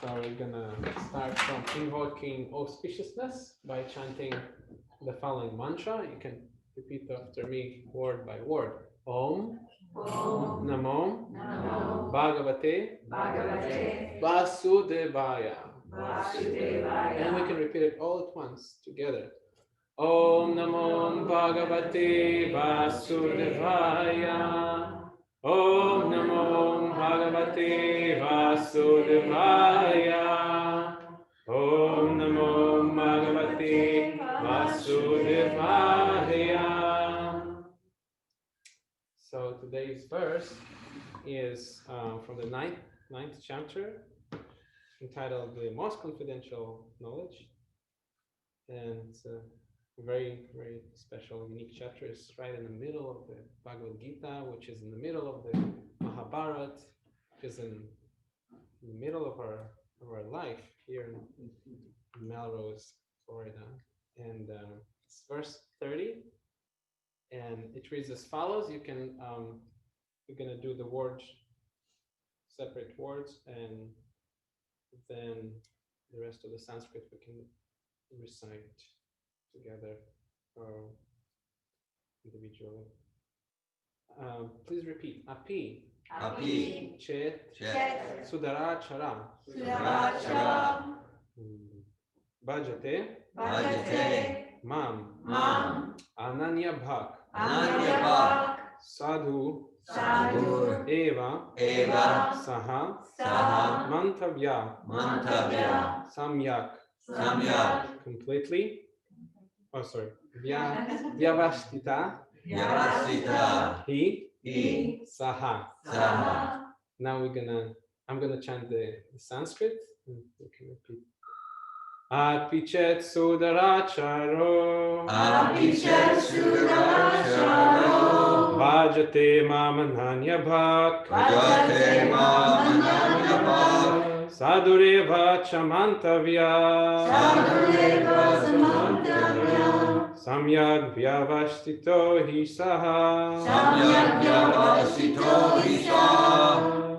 So we're gonna start from invoking auspiciousness by chanting the following mantra. You can repeat after me word by word. Om, Om Namo, Namo Bhagavate, Bhagavate Vasudevaya. Vasudevaya. And we can repeat it all at once together. Om Namo Bhagavate Vasudevaya. Om Namo Bhagavate Vasudevaya. Om Namo Bhagavate Vasudevaya. So today's verse is from the ninth chapter, entitled "The Most Confidential Knowledge," and it's a very, very special, unique chapter. It's right in the middle of the Bhagavad Gita, which is in the middle of the Mahabharata, which is in the middle of our life here in Melrose, Florida. And it's verse 30, and it reads as follows. You can we're gonna do the words, separate words, and then the rest of the Sanskrit we can recite together or individually. Please repeat. Api. Api. Chet. Chet. Sudarachara. Sudarachara. Bhajate. Bhajate. Mam. Mam. Ananya bhak. Ananya bhak. Sadhu. Sadhu. Eva. Eva. Saha. Saha. Mantavya. Mantavya. Samyak. Samyak. Completely. Oh, sorry. Vyavastita. Vyavastita. He. He. Saha. Saha. Now I'm gonna chant the Sanskrit. And you can repeat. Apichet sudaracharo. Apichet sudaracharo. Bhajate mamananya bhak. Bhajate mamananya bhak. Sadureva chamantavya. Sadureva samantavya. Samyak vyavastito hi saha. Samyak vyavastito hi saha.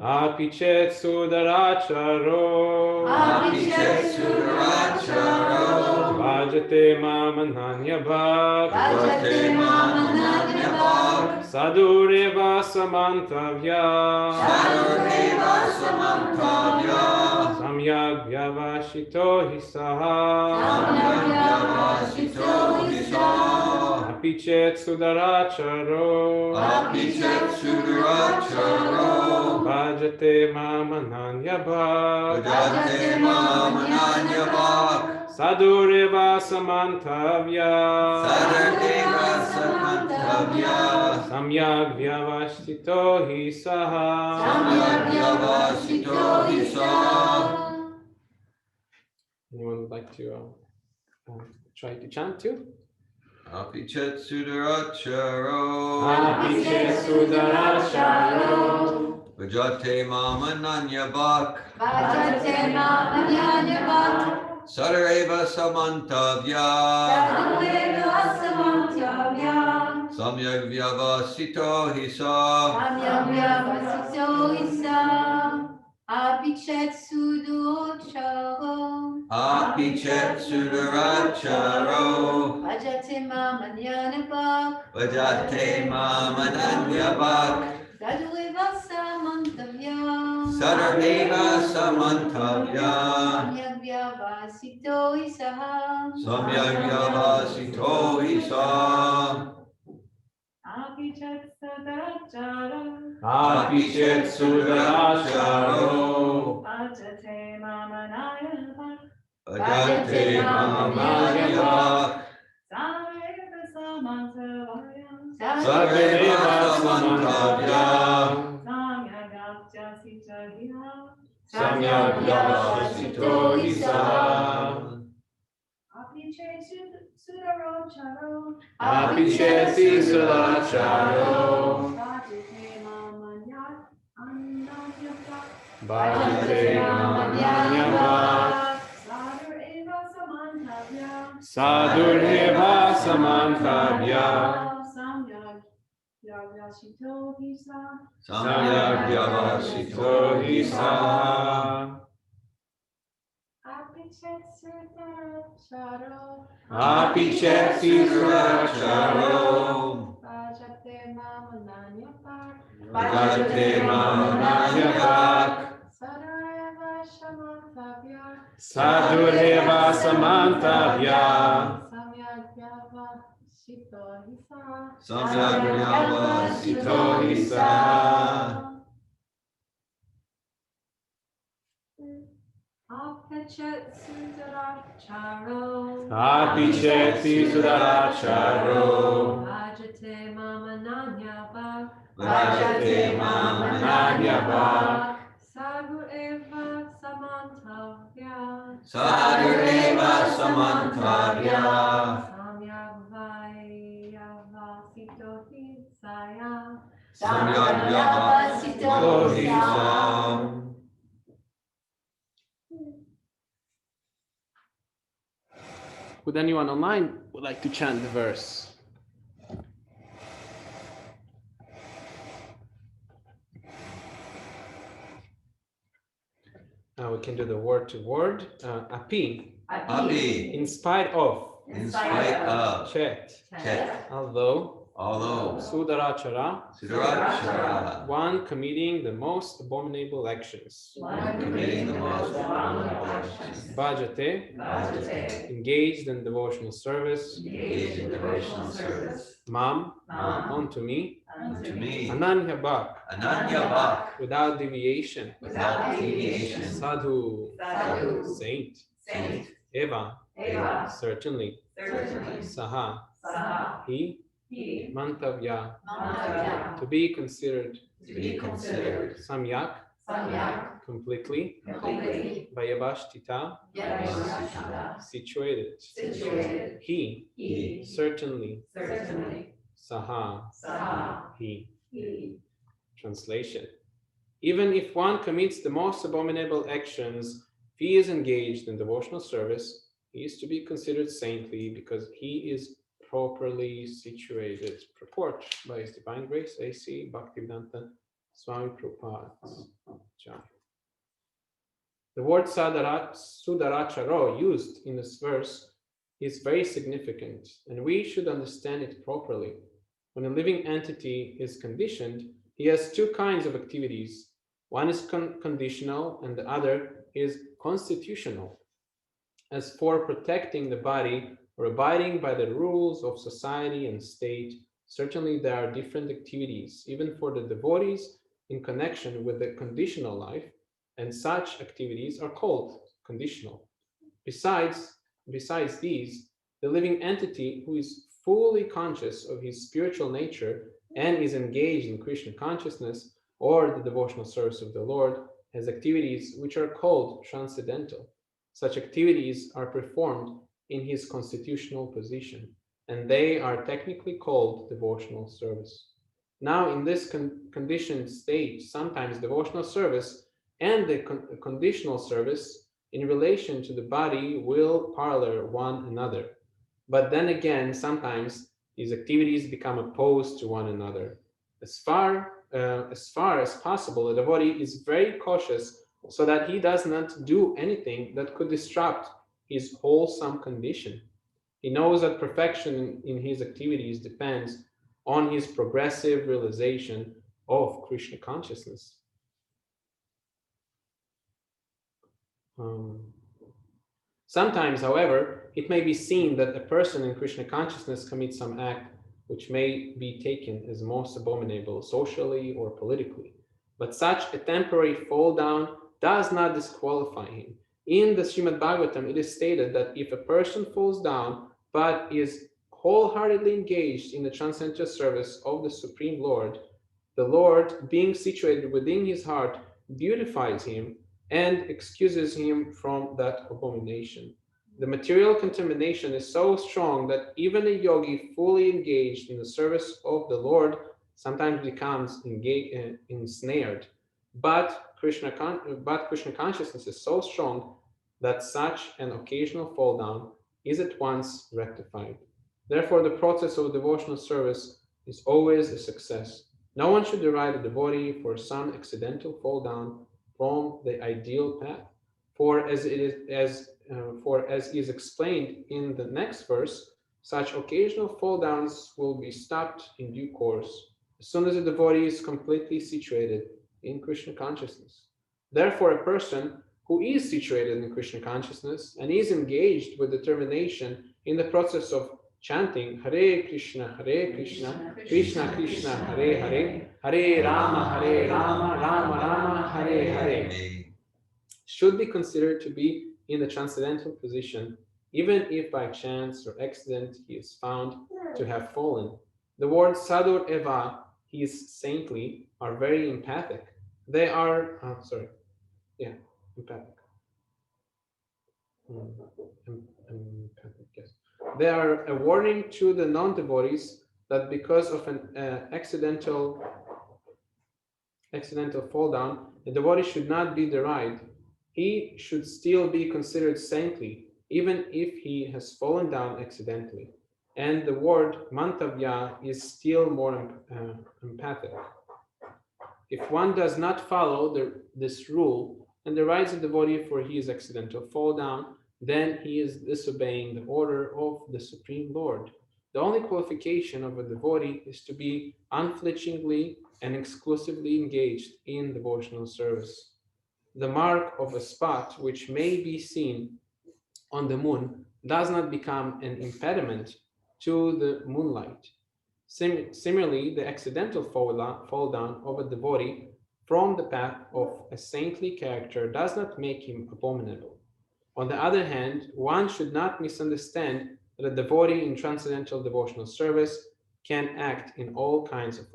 Apichet sudaracharo. Apichet sudaracharo. Bhajate mamananya bhak. Bhajate mamananya bhak. Sadureva samantavya. Sadureva samantavya. Samyak vyavashito hi saha. Samyak vyavashito hi saha. Apichet sudaracharo. Apichet sudaracharo. Bhajate mamananya bhak. Bhajate mamananya bhak. Sadureva samantavya. Sadureva Samyak vyavastito hi saha. Samyak vyavasito hi sa. Anyone would like to try to chant too? Apichet sudaracharo. Apichet sudaracharo. Vajate mamananya bhak. Bhajate mamanyanyavak. Sadareva samantavya. Sadhueva samantavya. Samyak vyavasito hi sa. Samyavyavasito isa. Apichet sudocharo. Apichet sudaracharo. Bhajate mamanyanyavak. Vajate mamananya bhak. Sadhueva samantavya. Sadareva samantavya. Samyavyavasito isa. Samyak vyavasito hi sa. Apichet sudaracharo. Apichet sudaracharo. Bhajate mamanyanyavak. Vajate mamananya bhak. Sadhueva samantavya. Sadhuneva samantavya. Samyak vyavasito hi saha. Apichet sudaracharo. Bhajate mamanyanyavak. Sadhuneva samantavya. Samyak vyavasito hi saha. Apichet sudaracharo. Bhajate mamanyanyavak. Vajate mamananya Sadhureva samantavya. Sadhuneva samantavya. Samyavyavasito hi saha. Samyak vyavasito hi sa. Apichet sudaracharo. Apichet sudaracharo. Bhajate mamanyanyavak. Vajate mamananya Sadhureva samantavya. Sadhureva samantavya. Samyavyavasito hi saya. Samyak vyavasito hi sa. Would anyone online would like to chant the verse? Now we can do the word to word. Api, Api, in spite of, in spite of, chet, chet, although, although, sudarachara, sudarachara, one committing the most abominable actions. committing the most abominable actions. Bhajate, Vajate, engaged in devotional service. engaged in devotional service. Mam, Mam, unto me. unto me, Ananya bhak, Ananya bhak, without deviation. without deviation. Sadhu, Sadhu, saint. Saint, Eva, Eva, certainly. certainly. Saha, Saha, he. he, Mantavya, Mantavya, to be considered. to be considered. Samyak, Samyak, completely. completely. Vayavashtita, Yavashita, situated. situated. He, He, certainly. certainly. Saha, Saha, he. he. Translation. Even if one commits the most abominable actions, if he is engaged in devotional service, he is to be considered saintly because he is properly situated. Purport by His Divine Grace, A.C. Bhaktivedanta Swami Prabhupada. The word sudaracharo used in this verse is very significant, and we should understand it properly. When a living entity is conditioned, he has two kinds of activities. One is conditional and the other is constitutional. As for protecting the body or abiding by the rules of society and state, certainly there are different activities, even for the devotees in connection with the conditional life, and such activities are called conditional. Besides these, the living entity who is fully conscious of his spiritual nature and is engaged in Krishna consciousness or the devotional service of the Lord has activities which are called transcendental. Such activities are performed in his constitutional position, and they are technically called devotional service. Now, in this conditioned stage, sometimes devotional service and the conditional service in relation to the body will parallel one another. But then again, sometimes these activities become opposed to one another. As far as possible, the devotee is very cautious so that he does not do anything that could disrupt his wholesome condition. He knows that perfection in his activities depends on his progressive realization of Krishna consciousness. Sometimes, however, it may be seen that a person in Krishna consciousness commits some act which may be taken as most abominable socially or politically. But such a temporary fall down does not disqualify him. In the Srimad Bhagavatam, it is stated that if a person falls down but is wholeheartedly engaged in the transcendental service of the Supreme Lord, the Lord, being situated within his heart, beautifies him and excuses him from that abomination. The material contamination is so strong that even a yogi fully engaged in the service of the Lord sometimes becomes ensnared. But Krishna consciousness is so strong that such an occasional fall down is at once rectified. Therefore, the process of devotional service is always a success. No one should deride a devotee for some accidental fall down from the ideal path. For as is explained in the next verse, such occasional fall downs will be stopped in due course, as soon as the devotee is completely situated in Krishna consciousness. Therefore, a person who is situated in Krishna consciousness and is engaged with determination in the process of chanting Hare Krishna, Krishna Krishna, Hare Hare, Hare Rama, Rama Rama, Hare Hare, should be considered to be in the transcendental position, even if by chance or accident he is found to have fallen. The words Sadur Eva, he is saintly, are very empathic. They are, empathic. Empathic, yes. They are a warning to the non-devotees that because of an accidental fall down, the devotee should not be derided. He should still be considered saintly, even if he has fallen down accidentally. And the word mantavya is still more empathic. If one does not follow this rule and derides a devotee for his accidental fall down, then he is disobeying the order of the Supreme Lord. The only qualification of a devotee is to be unflinchingly and exclusively engaged in devotional service. The mark of a spot which may be seen on the moon does not become an impediment to the moonlight. Similarly, the accidental fall down of a devotee from the path of a saintly character does not make him abominable. On the other hand, one should not misunderstand that a devotee in transcendental devotional service can act in all kinds of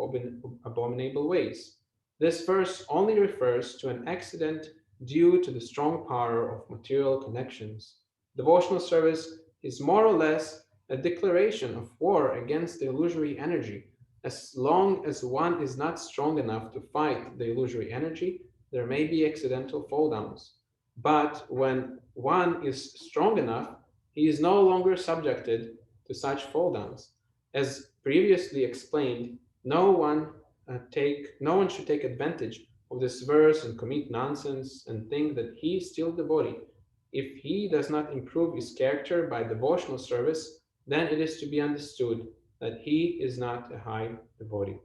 abominable ways. This verse only refers to an accident due to the strong power of material connections. Devotional service is more or less a declaration of war against the illusory energy. As long as one is not strong enough to fight the illusory energy, there may be accidental fall downs. But when one is strong enough, he is no longer subjected to such fall downs. As previously explained, no one should take advantage of this verse and commit nonsense and think that he is still devotee. If he does not improve his character by devotional service, then it is to be understood that he is not a high devotee.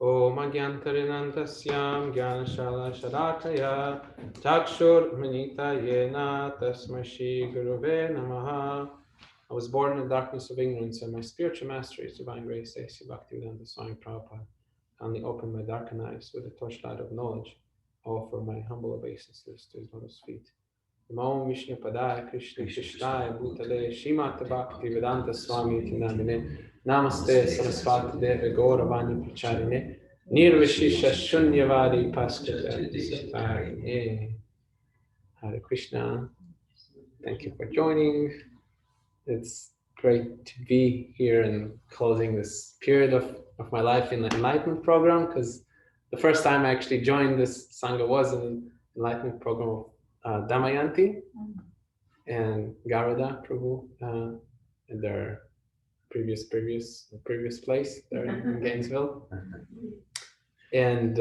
Om Agyantarinantasyam Gyanashala Shadakaya Chakshur Manita Yena Tasmai Shri Guruve Namaha. I was born in the darkness of ignorance, and my spiritual master is divine grace, A.C. Bhaktivedanta Swami Prabhupada. Kindly open my darkened eyes with the torchlight of knowledge. I offer my humble obeisances to his lotus feet. Namo Vishnu Padaya Krishna Krishnaya Bhutale Shrimad Bhakti Vedanta Swami Iti Namine Namaste Saraswati Deve Gauravani Pracharine Nirvishisha Shunyavadi Paschati Satarine. Hare Krishna. Thank you for joining. It's great to be here and closing this period of my life in the enlightenment program, because the first time I actually joined this Sangha was an enlightenment program of Damayanti and Garada Prabhu in their previous place there in Gainesville. And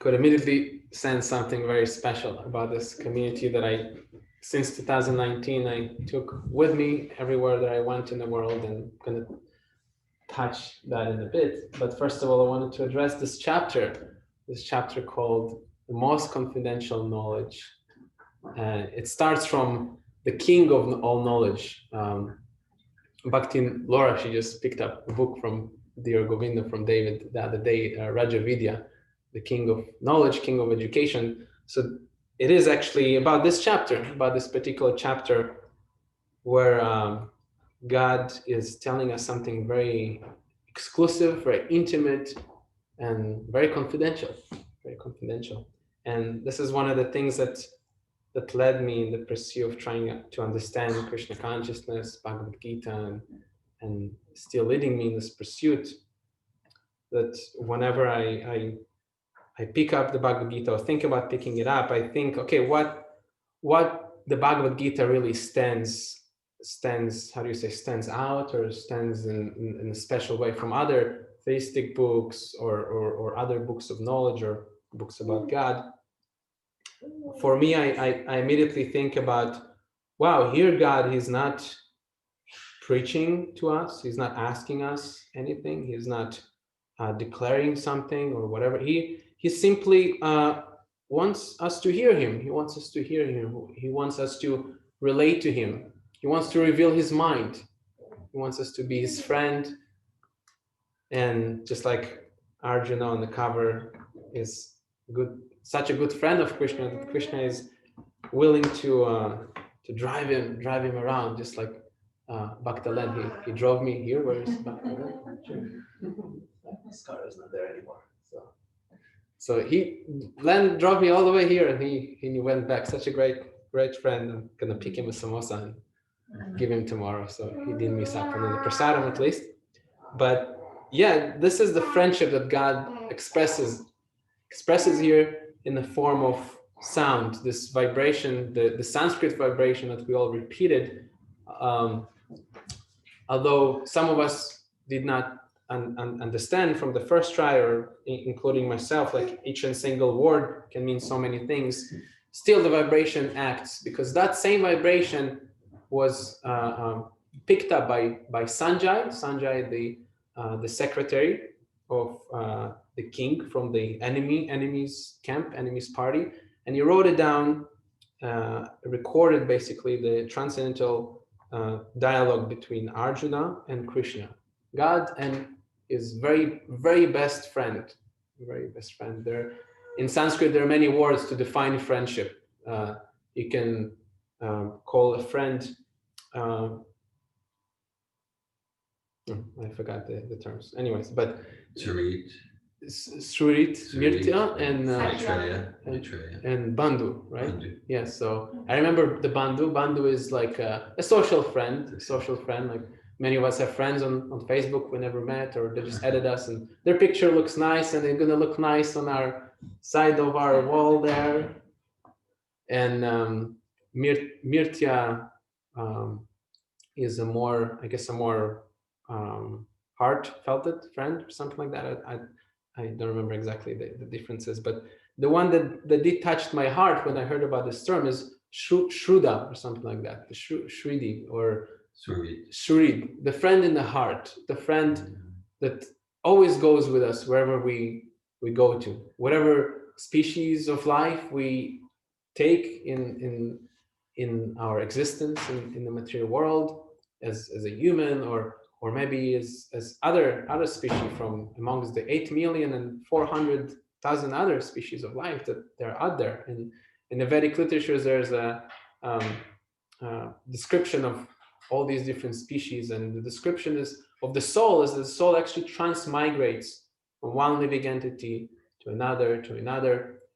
could immediately sense something very special about this community that since 2019, I took with me everywhere that I went in the world, and I'm going to touch that in a bit. But first of all, I wanted to address this chapter called The Most Confidential Knowledge. It starts from the king of all knowledge. Bhakti Laura, she just picked up a book from Dear Govinda from David the other day, Raja Vidya, the king of knowledge, king of education. So it is actually about this chapter, about this particular chapter, where God is telling us something very exclusive, very intimate, and very confidential, And this is one of the things that led me in the pursuit of trying to understand Krishna consciousness, Bhagavad Gita, and still leading me in this pursuit. That whenever I pick up the Bhagavad Gita or think about picking it up, I think, okay, what the Bhagavad Gita really stands out, or stands in a special way from other theistic books or other books of knowledge or books about God. For me, I immediately think about, wow, here God is not preaching to us, he's not asking us anything, he's not declaring something or whatever. He simply wants us to hear him. He wants us to hear him. He wants us to relate to him. He wants to reveal his mind. He wants us to be his friend. And just like Arjuna on the cover is such a good friend of Krishna, that Krishna is willing to drive him around, just like Bhaktalen. He drove me here. Where is Bhaktalen? His car is not there anymore. So he drove me all the way here, and he went back. Such a great friend. I'm gonna pick him a samosa and give him tomorrow. So he didn't miss out on the prasadam at least. But yeah, this is the friendship that God expresses here in the form of sound. This vibration, the Sanskrit vibration that we all repeated. Although some of us did not understand from the first try, or including myself, like each and single word can mean so many things, still the vibration acts, because that same vibration was picked up by Sanjay, the secretary of the king from the enemy's camp, enemy's party, and he wrote it down, recorded basically the transcendental dialogue between Arjuna and Krishna, God and his very, very best friend. There, in Sanskrit, there are many words to define friendship. You can call a friend. I forgot the terms. Anyways, but Surit, Mirtya, and Bandhu, right? Bandhu. Yes. So I remember the Bandhu. Bandhu is like a social friend. Like many of us have friends on Facebook we never met, or they just added us, and their picture looks nice, and they're gonna look nice on our side of our wall there. And Mirtya is a more heartfelt friend or something like that. I don't remember exactly the differences, but the one that did touched my heart when I heard about this term is Shruda or something like that. Shridi or Surid, the friend in the heart, the friend that always goes with us wherever we go to, whatever species of life we take in our existence in the material world, as a human, or maybe as other species from amongst the 8,400,000 thousand other species of life that they're out there. And in the Vedic literatures, there's a description of all these different species, and the description is of the soul is that the soul actually transmigrates from one living entity to another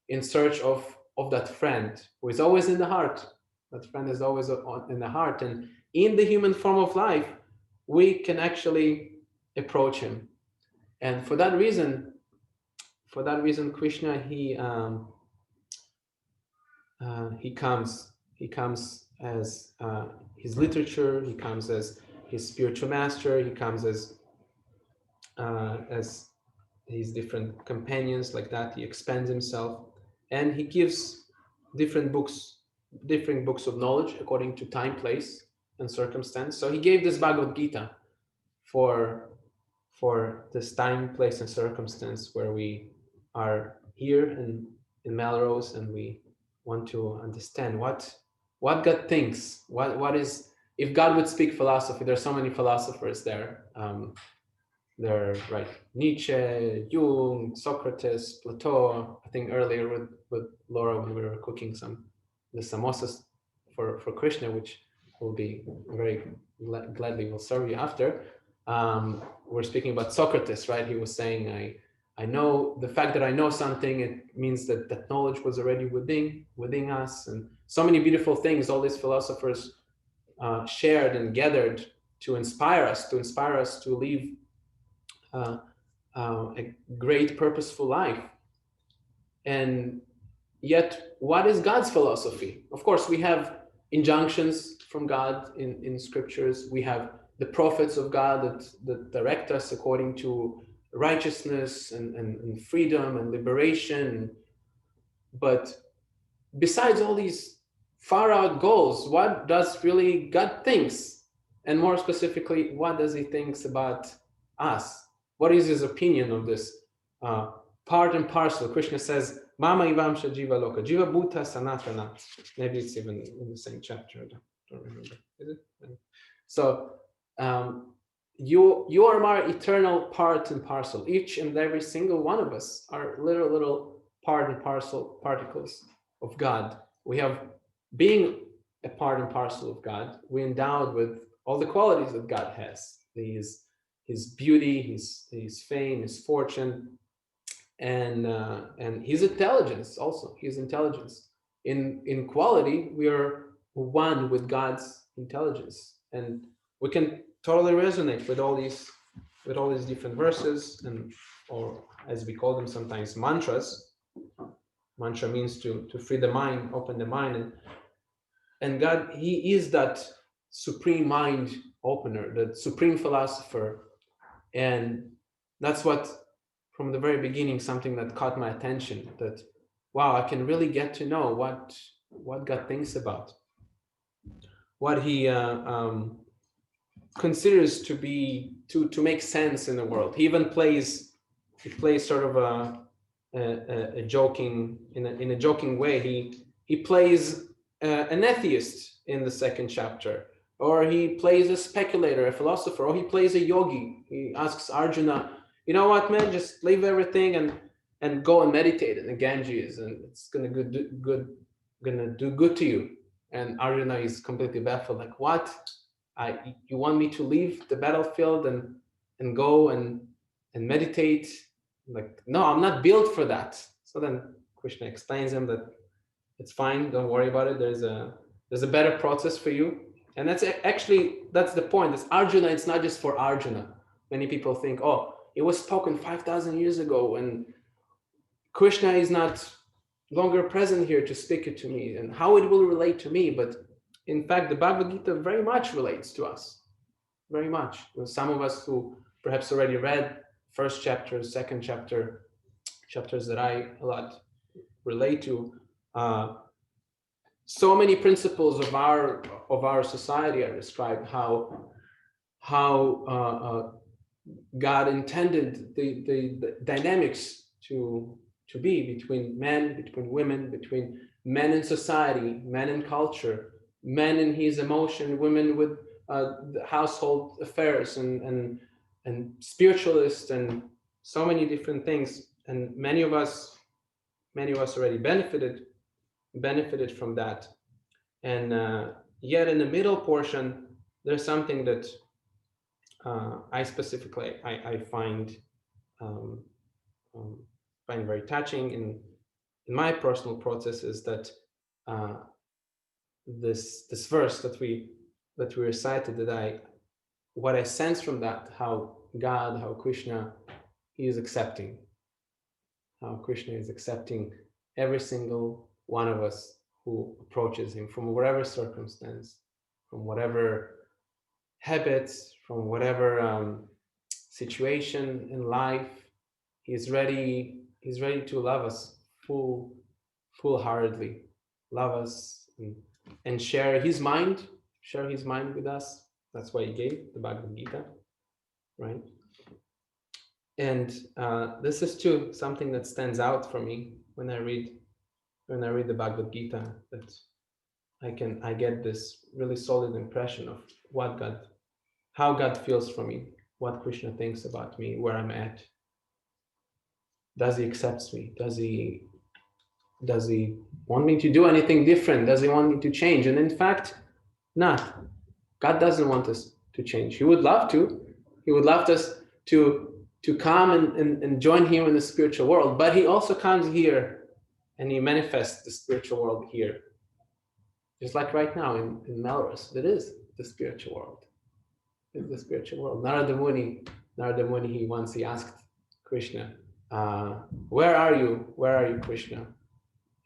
in search of that friend who is always in the heart. That friend is always in the heart, and in the human form of life, we can actually approach him. And for that reason, Krishna he comes as his literature. He comes as his spiritual master. He comes as his different companions, like that. He expands himself, and he gives different books of knowledge according to time, place, and circumstance. So he gave this Bhagavad Gita for this time, place, and circumstance where we are here in Melrose, and we want to understand what God thinks. What is, if God would speak philosophy? There's so many philosophers there. There, right? Nietzsche, Jung, Socrates, Plato. I think earlier with Laura, when we were cooking the samosas for Krishna, which will be very gladly will serve you after. We're speaking about Socrates, right? He was saying, I know the fact that I know something, it means that knowledge was already within us, and so many beautiful things all these philosophers shared and gathered to inspire us to live a great purposeful life. And yet, what is God's philosophy? Of course, we have injunctions from God in scriptures. We have the prophets of God that direct us according to righteousness and freedom and liberation. But besides all these far out goals, what does really God thinks? And more specifically, what does he thinks about us? What is his opinion of this part and parcel? Krishna says, Mama Ivamsha Jiva Loka, Jiva Bhuta Sanatana. Maybe it's even in the same chapter. I don't remember. Is it? So you are my eternal part and parcel. Each and every single one of us are little part and parcel particles of God. We have, being a part and parcel of God, we're endowed with all the qualities that God has. His beauty, his fame, his fortune, and his intelligence also. His intelligence. In quality, we are one with God's intelligence, and we can totally resonate with all these different verses, and or as we call them sometimes, mantras. Mantra means to free the mind, open the mind, and God, he is that supreme mind opener, that supreme philosopher. And that's what, from the very beginning, something that caught my attention, that wow, I can really get to know what God thinks about, what he considers to be to make sense in the world. He even plays sort of a joking, in a joking way. He plays an atheist in the second chapter, or he plays a speculator, a philosopher, or he plays a yogi. He asks Arjuna, you know what, man, just leave everything and go and meditate in the Ganges, and it's gonna do good to you. And Arjuna is completely baffled, like, what? You want me to leave the battlefield and go and meditate? Like, no, I'm not built for that. So then Krishna explains him that it's fine, don't worry about it. There's a better process for you. And that's the point. It's Arjuna. It's not just for Arjuna. Many people think, oh, it was spoken 5,000 years ago, and Krishna is not longer present here to speak it to me, and how it will relate to me. But in fact, the Bhagavad Gita very much relates to us, very much. Some of us who perhaps already read first chapter, second chapter, chapters that I a lot relate to. So many principles of our society are described, how God intended the dynamics to be between men, between women, between men in society, men in culture, men in his emotion, women with the household affairs, and spiritualists, and so many different things. and many of us already benefited from that. And yet in the middle portion, there's something that I specifically I find very touching in my personal process, is that this verse that we recited, that what I sense from that, how God, how Krishna is accepting, every single one of us who approaches him from whatever circumstance, from whatever habits, from whatever situation in life. He's ready to love us full-heartedly, love us and share his mind with us. That's why he gave the Bhagavad Gita, right? And this is too something that stands out for me when I read the Bhagavad Gita, that I get this really solid impression of how God feels for me, what Krishna thinks about me, where I'm at. Does he accept me? Does he want me to do anything different? Does he want me to change? And in fact, not. God doesn't want us to change. He would love to. He would love us to come and join him in the spiritual world, but he also comes here and he manifests the spiritual world here. Just like right now in Melrose, it is the spiritual world. It's the spiritual world. Narada Muni, he asked Krishna, where are you, Krishna?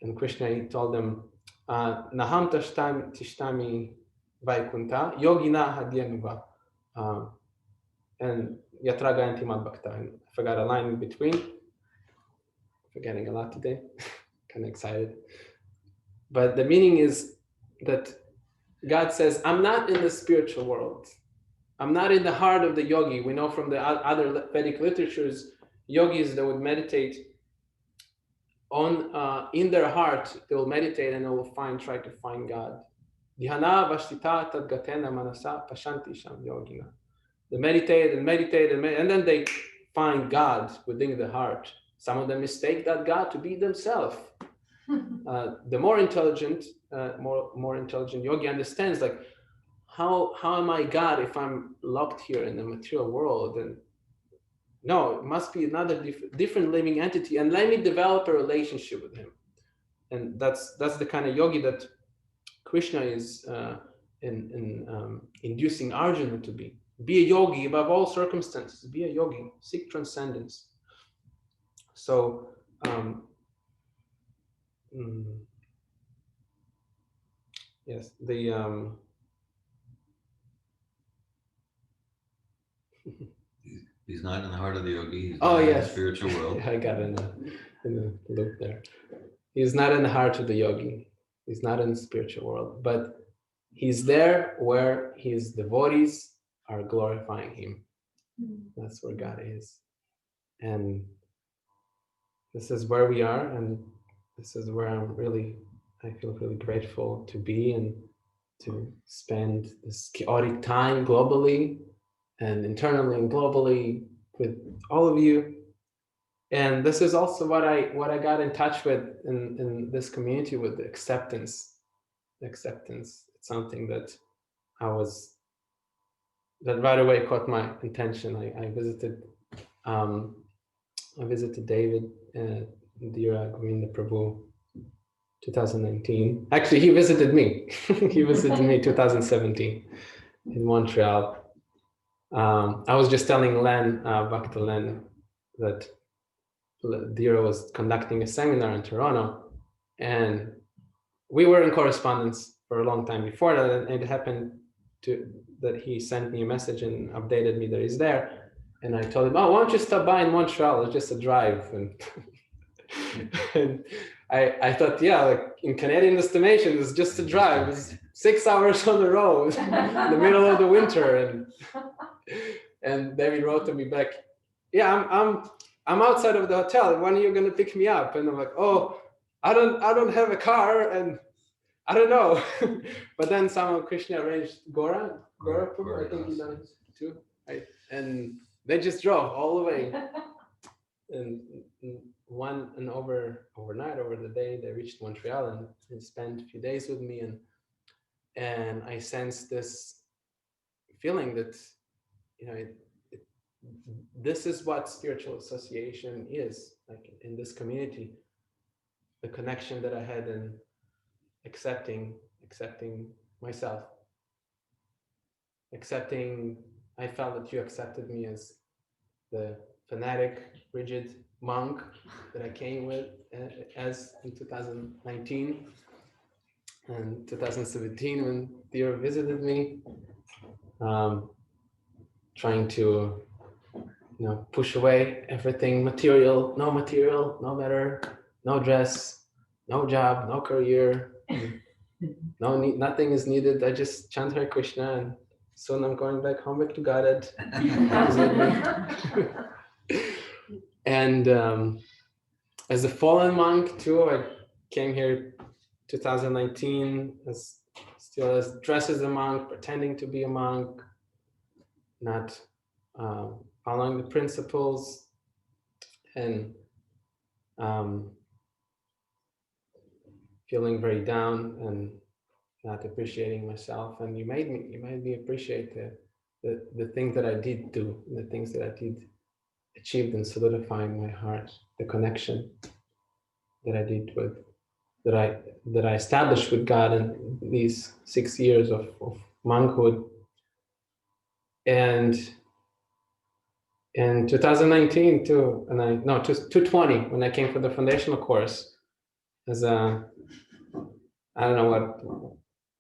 And Krishna, he told them, Naham tishtami vaikunta yogina hadyanuva. And yatra gayanti mad bhakta. I forgot a line in between. Forgetting a lot today. Kind of excited. But the meaning is that God says, I'm not in the spiritual world. I'm not in the heart of the yogi. We know from the other Vedic literatures, yogis that would meditate on in their heart, they will meditate and they will try to find God. Dhyana vashtita tadgatena manasa pashanti sham yogina. They meditate and then they find God within the heart. Some of them mistake that God to be themselves. The more intelligent yogi understands, like, how am I God if I'm locked here in the material world? And no, it must be another different living entity, and let me develop a relationship with him. And that's the kind of yogi that Krishna is inducing Arjuna to be. Be a yogi above all circumstances. Be a yogi. Seek transcendence. So, yes, the He's not in the heart of the yogi. He's Oh, not in yes. the spiritual world. I got in the loop there. He's not in the heart of the yogi. He's not in the spiritual world, but he's there where his devotees are glorifying him. That's where God is. And this is where we are, and this is where I feel really grateful to be and to spend this chaotic time globally and internally and globally with all of you. And this is also what I got in touch with in this community, with the acceptance. Acceptance. It's something that that right away caught my attention. I visited David, Dhira, Govinda, Prabhu, 2019. Actually, he visited me. He visited me 2017 in Montreal. I was just telling Len, Bhakta Len, that Dhira was conducting a seminar in Toronto, and we were in correspondence for a long time before that, and it happened that he sent me a message and updated me that he's there. And I told him, oh, why don't you stop by in Montreal? It's just a drive. And, and I thought, yeah, like in Canadian estimation, it's just a drive. It's 6 hours on the road in the middle of the winter. And Devi wrote to me back, yeah, I'm outside of the hotel. When are you going to pick me up? And I'm like, oh, I don't have a car, and I don't know. But then somehow Krishna arranged Gora, I think he done it too, right? And they just drove all the way. overnight, over the day, they reached Montreal and spent a few days with me, and I sensed this feeling that, you know, this is what spiritual association is like in this community. The connection that I had in accepting myself, I felt that you accepted me as the fanatic, rigid monk that I came with as in 2019 and 2017 when Dhira visited me, trying to, push away everything material, no matter, no dress, no job, no career, nothing is needed. I just chant Hare Krishna, and soon I'm going back home, back to Godhead. And as a fallen monk too, I came here 2019 still as dressed as a monk, pretending to be a monk, not following the principles, and feeling very down and not appreciating myself. And you made me appreciate the things that I did do, the things that I did achieved in solidifying my heart, the connection that I did with that I established with God in these 6 years of monkhood. And in 2019 too, 2020, when I came for the foundational course as a, I don't know what,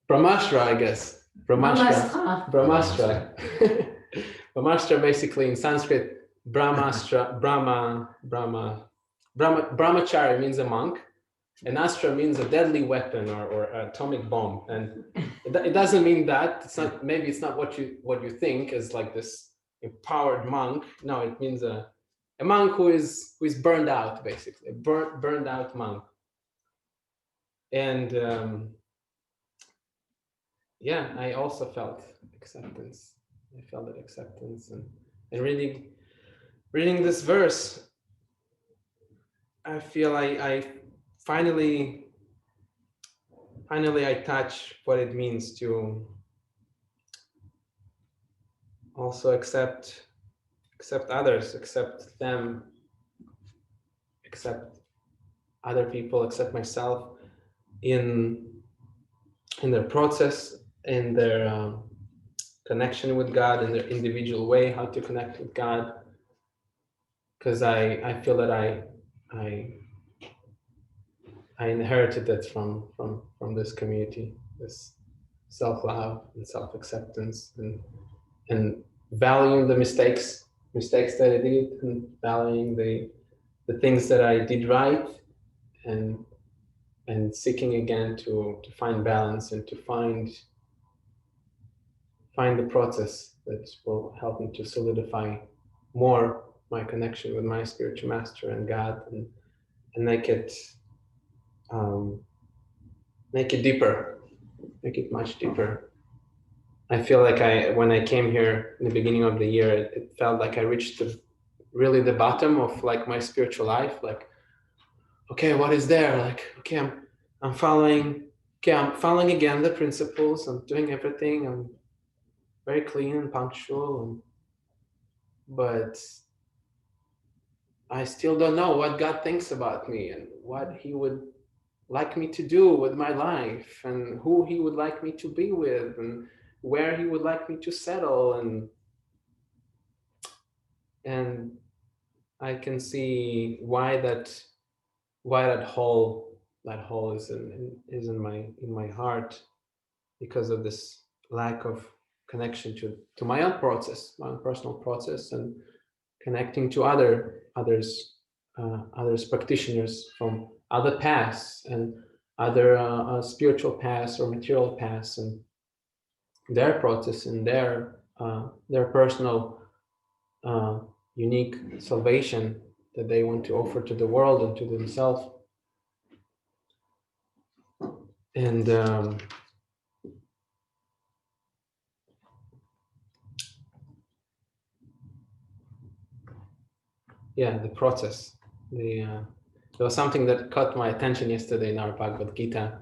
Brahmastra, I guess. Brahmastra. Brahmastra basically in Sanskrit, Brahmachari means a monk, and astra means a deadly weapon or atomic bomb. And it doesn't mean that. It's not, maybe it's not what you think as like this empowered monk. No, it means a monk who is burned out, basically, a burned out monk. And I also felt acceptance. I felt that acceptance, and reading this verse, I feel I finally I touch what it means to also accept others, accept them, accept other people, accept myself in their process, in their connection with God, in their individual way, how to connect with God. Because I feel that I inherited it from this community, this self-love and self-acceptance, and valuing the mistakes that I did, and valuing the things that I did right, and seeking again to find balance and to find the process that will help me to solidify more my connection with my spiritual master and God, and make it deeper, make it much deeper. I feel like when I came here in the beginning of the year, it felt like I reached really the bottom of like my spiritual life. Like, okay, what is there? Like, okay, I'm following again the principles. I'm doing everything. I'm very clean and punctual, but I still don't know what God thinks about me and what He would like me to do with my life, and who He would like me to be with, and where He would like me to settle, and I can see why that hole is in my heart, because of this lack of connection to my own process, my own personal process, and connecting to others practitioners from other paths and other spiritual paths or material paths, and their process and their personal unique salvation that they want to offer to the world and to themselves. And the process. There was something that caught my attention yesterday in our Bhagavad Gita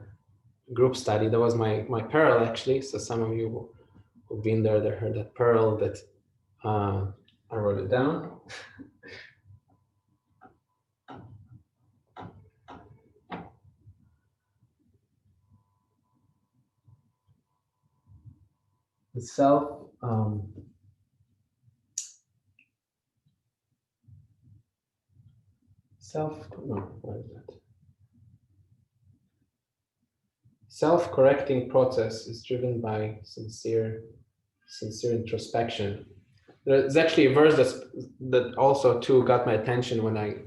group study. That was my pearl, actually. So some of you who've been there, they heard that pearl that I wrote it down. The self-correcting process is driven by sincere introspection. There's actually a verse that also too got my attention when I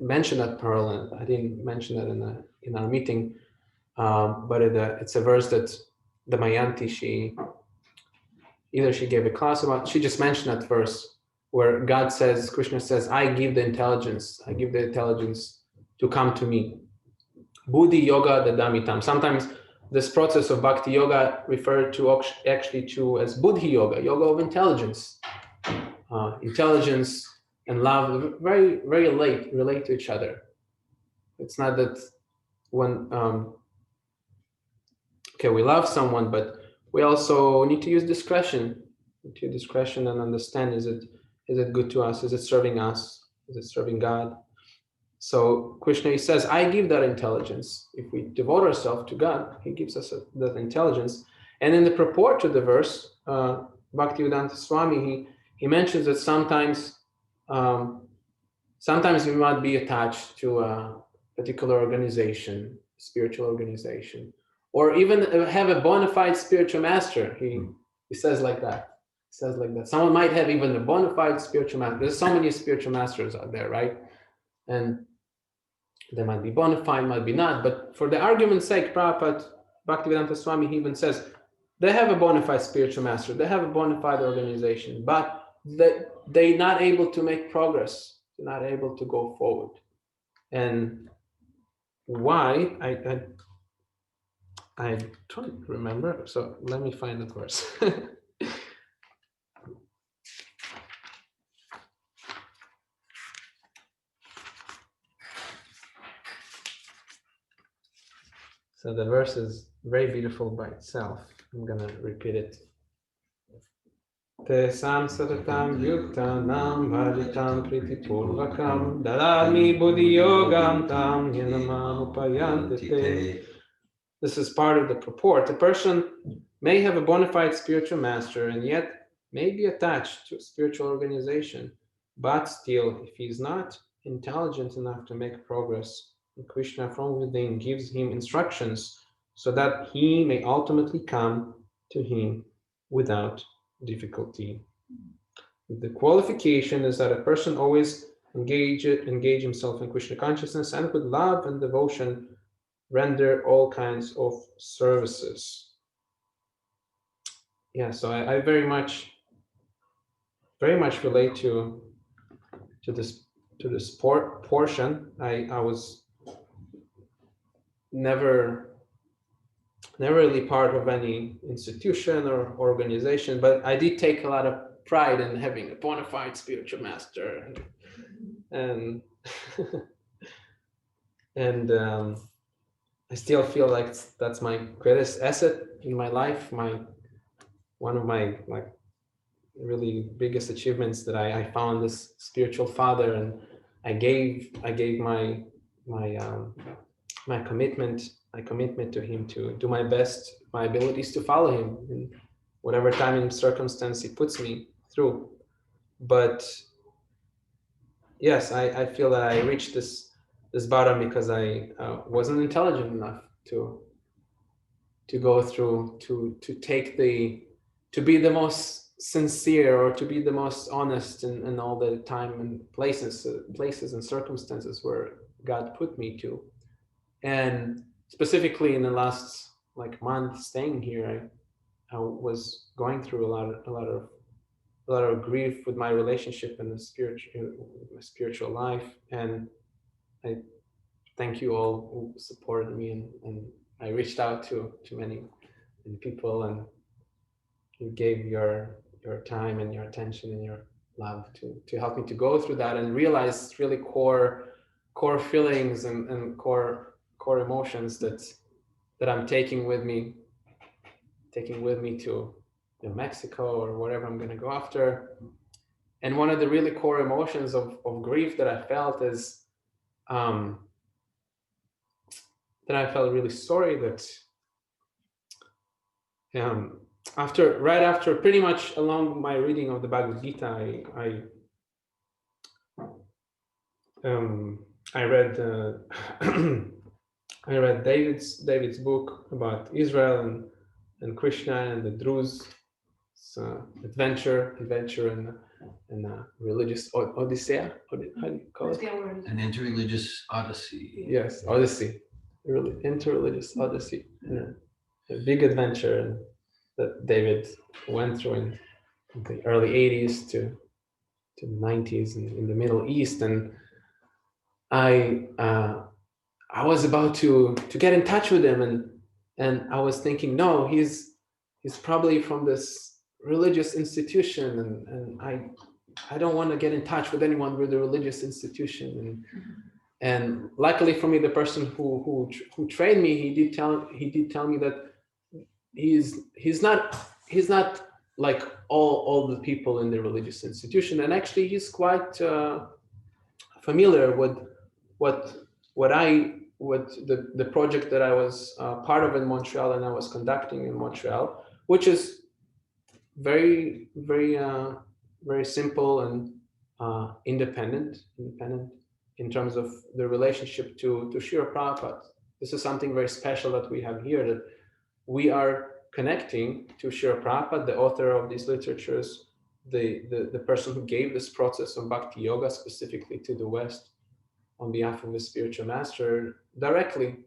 mentioned that pearl, and I didn't mention that in our meeting, but it's a verse that the Mayanti, she gave a class about. She just mentioned that verse where Krishna says, I give the intelligence to come to me. Buddhi yoga dadamitam. Sometimes this process of bhakti yoga referred to actually as buddhi yoga of intelligence. Intelligence and love very, very relate to each other. It's not that when we love someone, but we also need to use discretion. And understand, is it good to us? Is it serving us? Is it serving God? So Krishna, he says, I give that intelligence. If we devote ourselves to God, he gives us that intelligence. And in the purport to the verse, Bhaktivedanta Swami, he mentions that sometimes we might be attached to a particular organization, spiritual organization, or even have a bona fide spiritual master. He says like that. Someone might have even a bona fide spiritual master. There's so many spiritual masters out there, right? And they might be bona fide, might be not. But for the argument's sake, Prabhupada, Bhaktivedanta Swami, he even says, they have a bona fide spiritual master, they have a bona fide organization, but they're not able to make progress, they're not able to go forward. And why? I don't remember, so let me find the verse. So the verse is very beautiful by itself. I'm gonna repeat it. Tesam satatam yuktanam bhajitam pritipurvakam dadami buddhi yogam tam yanamam upayantite. This is part of the purport. A person may have a bona fide spiritual master and yet may be attached to a spiritual organization, but still, if he's not intelligent enough to make progress, Krishna from within gives him instructions so that he may ultimately come to him without difficulty. The qualification is that a person always engage himself in Krishna consciousness and with love and devotion render all kinds of services. Yeah, so I very much relate to this portion. I was never really part of any institution or organization, but I did take a lot of pride in having a bona fide spiritual master, and I still feel like that's my greatest asset in my life. One of my really biggest achievements that I found this spiritual father, and I gave my commitment to him to do my best, my abilities to follow him in whatever time and circumstance he puts me through. But yes, I feel that I reached this bottom because I wasn't intelligent enough to go through, to be the most sincere or to be the most honest in all the time and places and circumstances where God put me to. And specifically in the last month staying here, I was going through a lot of grief with my relationship and my spiritual life. And I thank you all who supported me, and I reached out to many people, and you gave your time and your attention and love to help me to go through that and realize really core feelings and core emotions that I'm taking with me to Mexico or wherever I'm going to go after. And one of the really core emotions of grief that I felt is that I felt really sorry that right after pretty much along my reading of the Bhagavad Gita, I read I read David's book about Israel and Krishna and the Druze adventure and religious odyssey. How do you call it? An interreligious odyssey. Yes, odyssey, really interreligious odyssey, a big adventure that David went through in the early 80s to the 90s in the Middle East, and I was about to get in touch with him, and I was thinking, no, he's probably from this religious institution, and I don't want to get in touch with anyone with a religious institution. And luckily for me, the person who trained me, he did tell me that he's not like all the people in the religious institution, and actually he's quite familiar with what the project that I was part of in Montreal and I was conducting in Montreal, which is very simple and independent in terms of the relationship to Srila Prabhupada. This is something very special that we have here, that we are connecting to Srila Prabhupada, the author of these literatures, the person who gave this process of Bhakti Yoga specifically to the West on behalf of the spiritual master, directly,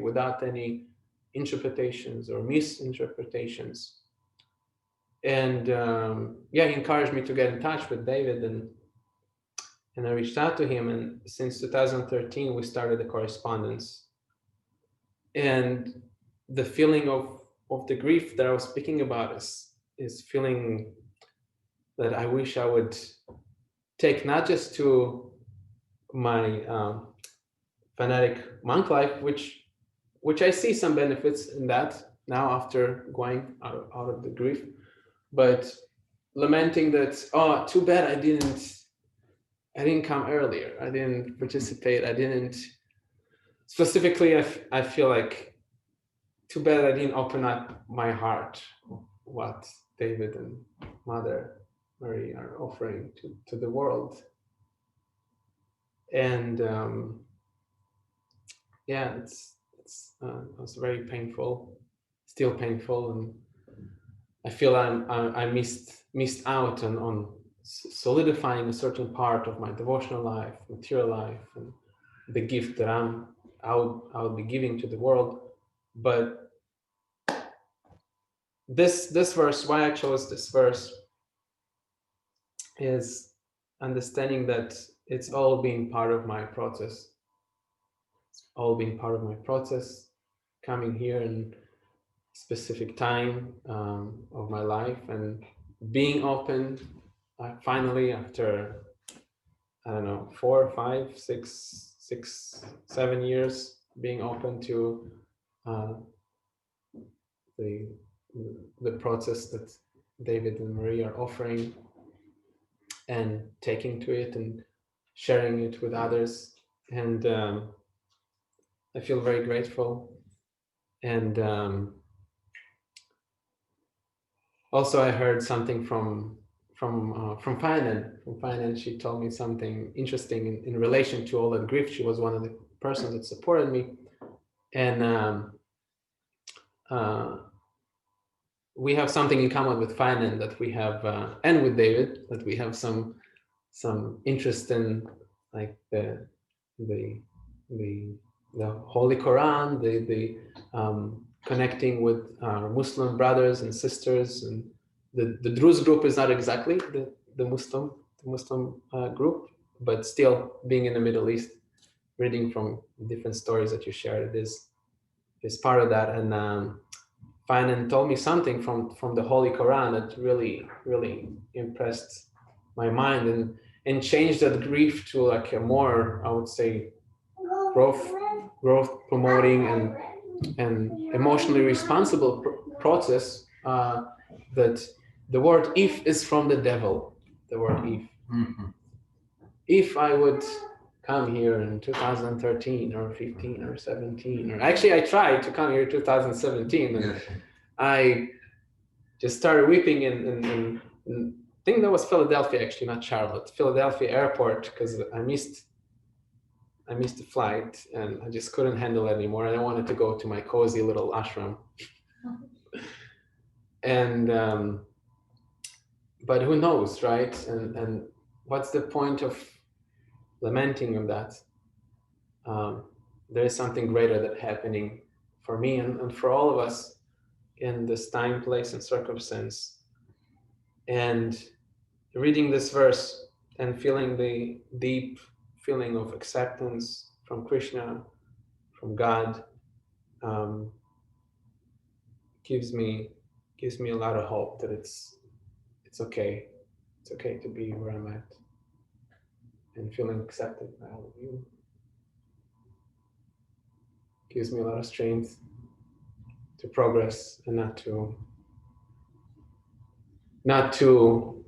without any interpretations or misinterpretations. And he encouraged me to get in touch with David, and I reached out to him, and since 2013 we started the correspondence. And the feeling of the grief that I was speaking about is feeling that I wish I would take not just to my fanatic monk life, which I see some benefits in that now after going out of the grief, but lamenting that, oh, too bad I didn't come earlier. I didn't participate. I didn't specifically. I feel like too bad I didn't open up my heart, what David and Mother Mary are offering to the world. And it's very painful, still painful, and I feel I missed out on solidifying a certain part of my devotional life, material life, and the gift that I'll be giving to the world. But this verse, why I chose this verse, is understanding that it's all being part of my process. It's all being part of my process, coming here in specific time of my life and being open finally after, I don't know, 4, 5, 6, 7 years, being open to the process that David and Marie are offering, and taking to it and sharing it with others. And I feel very grateful. And also I heard something from Finan. She told me something interesting in relation to all that grief. She was one of the persons that supported me. And we have something in common with Finan, that we have, and with David, that we have some interest in, like the Holy Quran, the connecting with our Muslim brothers and sisters. And the Druze group is not exactly the Muslim group, but still, being in the Middle East, reading from different stories that you shared, is part of that. And Finan told me something from the Holy Quran that really impressed mind and change that grief to like a more, I would say, growth promoting and emotionally responsible process. That the word if is from the devil. The word if. Mhm. If I would come here in 2013 or 15 or 17, or actually I tried to come here in 2017, and Yes. I just started weeping in I think that was Philadelphia, actually, not Charlotte, Philadelphia airport, because I missed the flight and I just couldn't handle it anymore. And I wanted to go to my cozy little ashram. And but who knows, right? And what's the point of lamenting on that? There is something greater that happening for me and for all of us in this time, place, and circumstance. And reading this verse and feeling the deep feeling of acceptance from Krishna, from God, gives me a lot of hope that it's okay. It's okay to be where I'm at and feeling accepted by all of you. Gives me a lot of strength to progress and not to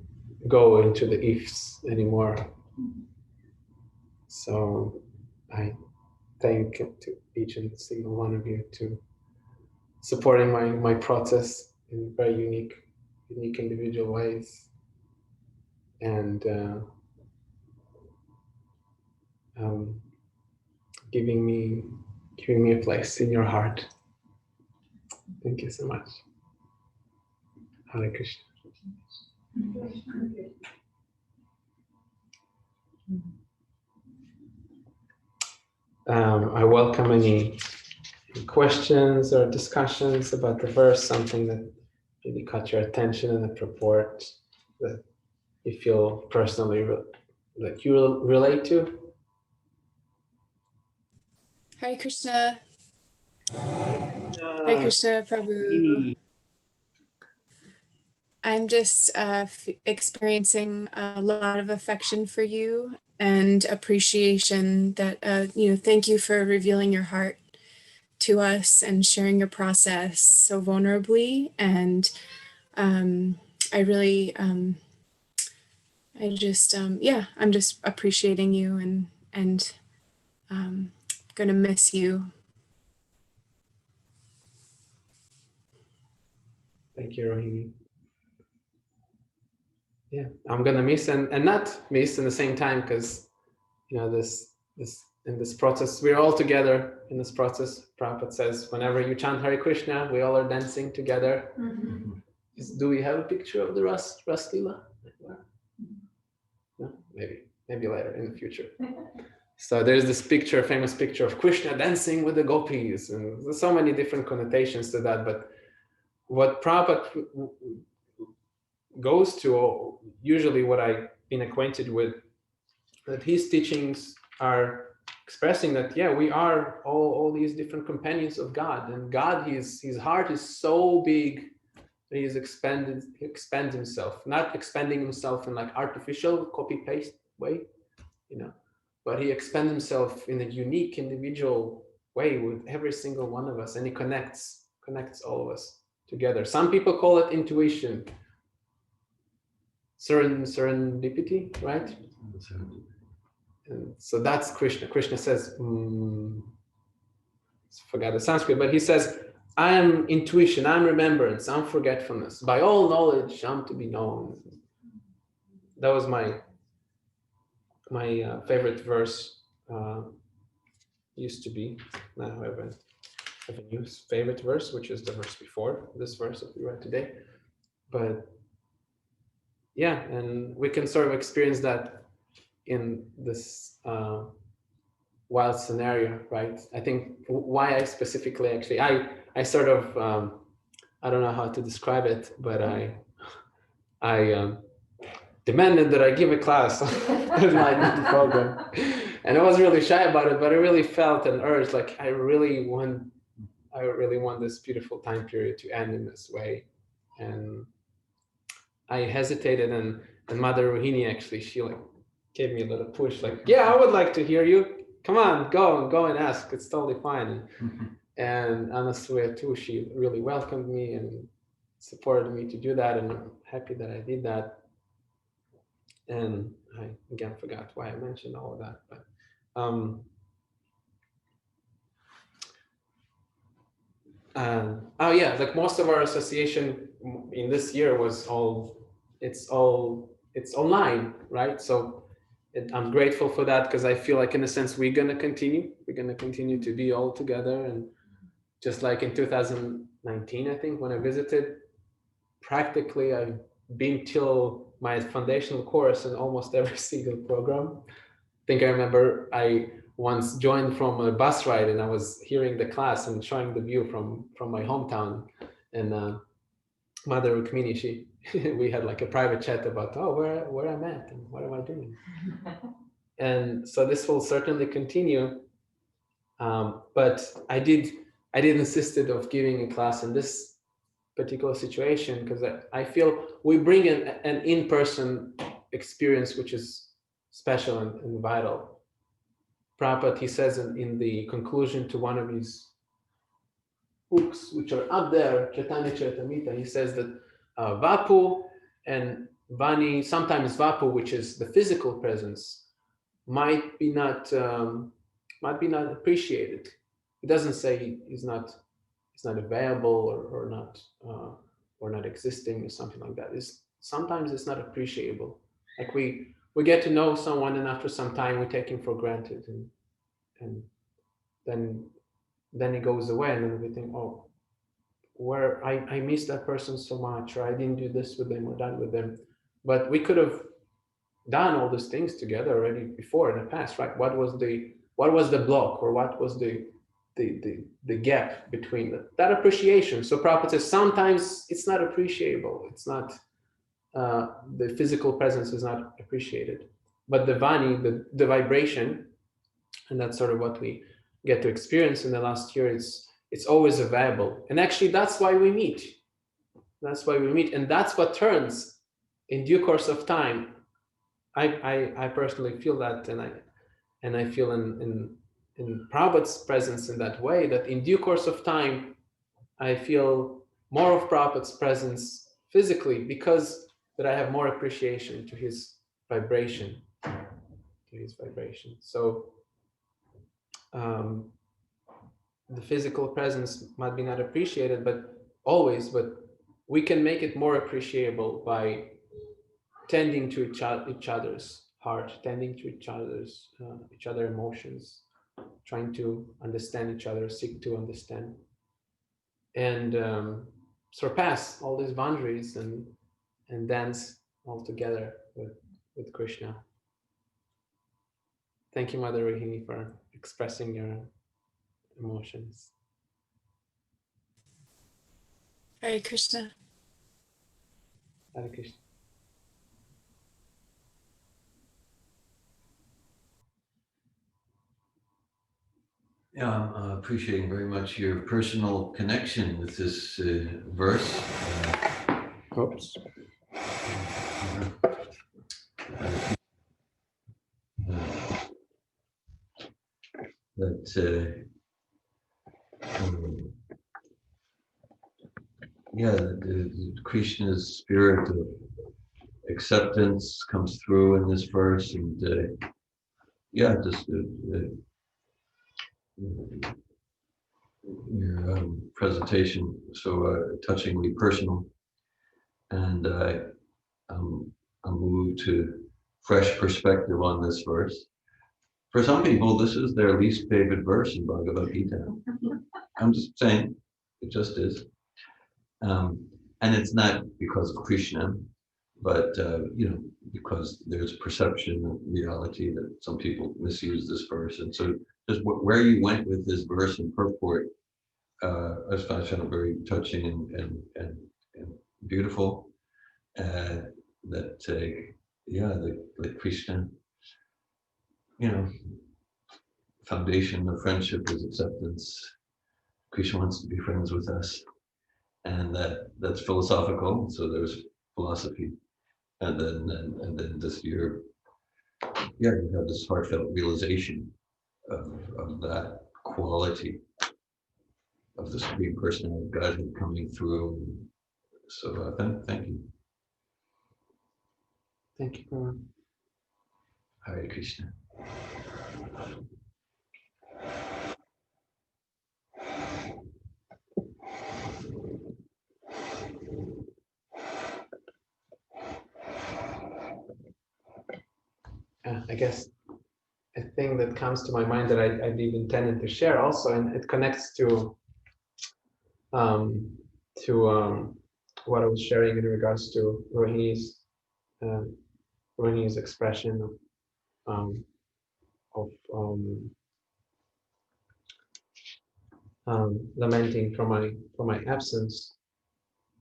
go into the ifs anymore. So I thank to each and single one of you to supporting my process in very unique individual ways, and giving me a place in your heart. Thank you so much. Hare Krishna. I welcome any questions or discussions about the verse, something that really caught your attention in the purport that you feel personally that you relate to. Hare Krishna. Hare Krishna, Prabhu. I'm just experiencing a lot of affection for you and appreciation that, thank you for revealing your heart to us and sharing your process so vulnerably. And I really, I'm just appreciating you and gonna miss you. Thank you, Rohini. Yeah, I'm gonna miss and not miss in the same time, because this in this process we're all together in this process. Prabhupada says whenever you chant Hare Krishna, we all are dancing together. Mm-hmm. Do we have a picture of the Ras Lila? No, maybe later in the future. So there's this picture, famous picture of Krishna dancing with the gopis, and there's so many different connotations to that. But what Prabhupada goes to, usually what I've been acquainted with, that his teachings are expressing that, yeah, we are all these different companions of God, and God, his heart is so big that he expands himself, not expanding himself in like artificial copy-paste way, but he expands himself in a unique individual way with every single one of us, and he connects all of us together. Some people call it intuition, serendipity, right? And so that's Krishna. Krishna says, forgot the Sanskrit, but he says, I am intuition, I'm remembrance, I'm forgetfulness. By all knowledge, I'm to be known. That was my favorite verse. Used to be. Now I have a new favorite verse, which is the verse before this verse that we read today. But yeah, and we can sort of experience that in this wild scenario, right? I think why I specifically, actually, I sort of, I don't know how to describe it, but I demanded that I give a class in my program, and I was really shy about it, but I really felt an urge, like I really want this beautiful time period to end in this way, and I hesitated, and And Mother Rohini actually, she like gave me a little push, like, yeah, I would like to hear you. Come on, go and ask. It's totally fine. And Anasuya too, she really welcomed me and supported me to do that, and I'm happy that I did that. And I again forgot why I mentioned all of that, but oh yeah, like most of our association in this year was it's online, right? So I'm grateful for that, because I feel like in a sense we're gonna continue to be all together. And just like in 2019, I think, when I visited, practically I've been till my foundational course in almost every single program. I think I remember I once joined from a bus ride, and I was hearing the class and showing the view from my hometown. And Mother Rukmini, she we had like a private chat about, oh, where I'm at and what am I doing. And so this will certainly continue. But I did insisted of giving a class in this particular situation, because I feel we bring an in-person experience which is special and vital. Prabhupada, he says in the conclusion to one of his books, which are up there, Chaitanya Charitamrita, he says that Vapu and Vani, sometimes Vapu, which is the physical presence, might be not appreciated. He doesn't say it's not available or not existing or something like that. Sometimes it's not appreciable. Like we get to know someone, and after some time we take him for granted, and then he goes away, and then we think, oh, where I miss that person so much, or I didn't do this with them or that with them. But we could have done all these things together already before in the past, right? What was the block, or what was the gap between that appreciation? So Prabhupada says sometimes it's not appreciable. It's not the physical presence is not appreciated, but the vani, the vibration, and that's sort of what we get to experience in the last year. It's always available, and actually that's why we meet. And that's what turns in due course of time. I personally feel that, and I feel in Prabhupada's presence in that way, that in due course of time, I feel more of Prabhupada's presence physically, because that I have more appreciation to his vibration, So the physical presence might be not appreciated, but we can make it more appreciable by tending to each other's heart, tending to each other emotions, trying to understand each other, seek to understand, and surpass all these boundaries and dance all together with Krishna. Thank you, Mother Rohini, for expressing your emotions. Hare Krishna. Hare Krishna. Yeah, I'm appreciating very much your personal connection with this verse. Oops. That the Krishna's spirit of acceptance comes through in this verse, and just your presentation so touchingly personal, and I'm moved to fresh perspective on this verse. For some people, this is their least favorite verse in Bhagavad Gita. I'm just saying, it just is. And it's not because of Krishna, but because there's perception of reality that some people misuse this verse. And so just where you went with this verse and purport, I found it very touching and beautiful. That Krishna, foundation of friendship is acceptance. Krishna wants to be friends with us, and that's philosophical. So there's philosophy, and then this year, yeah, you have this heartfelt realization of that quality of the Supreme Personality of Godhead coming through. So thank you. Thank you, Prabhu. Hare Krishna. I guess a thing that comes to my mind that I did intended to share also, and it connects to what I was sharing in regards to Rohini's expression of lamenting for my absence,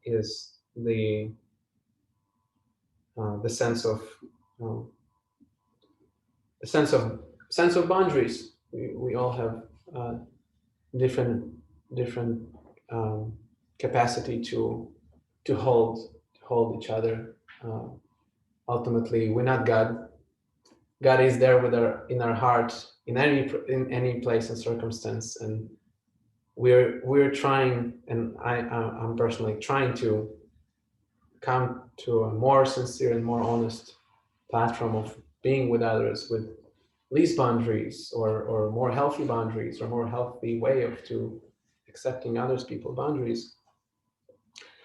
is the sense of boundaries. We all have different capacity to hold each other. Ultimately, we're not God. God is there in our heart in any place and circumstance, and we're trying, and I'm personally trying to come to a more sincere and more honest platform of being with others with least boundaries, or more healthy boundaries, or more healthy way of to accepting others people's boundaries.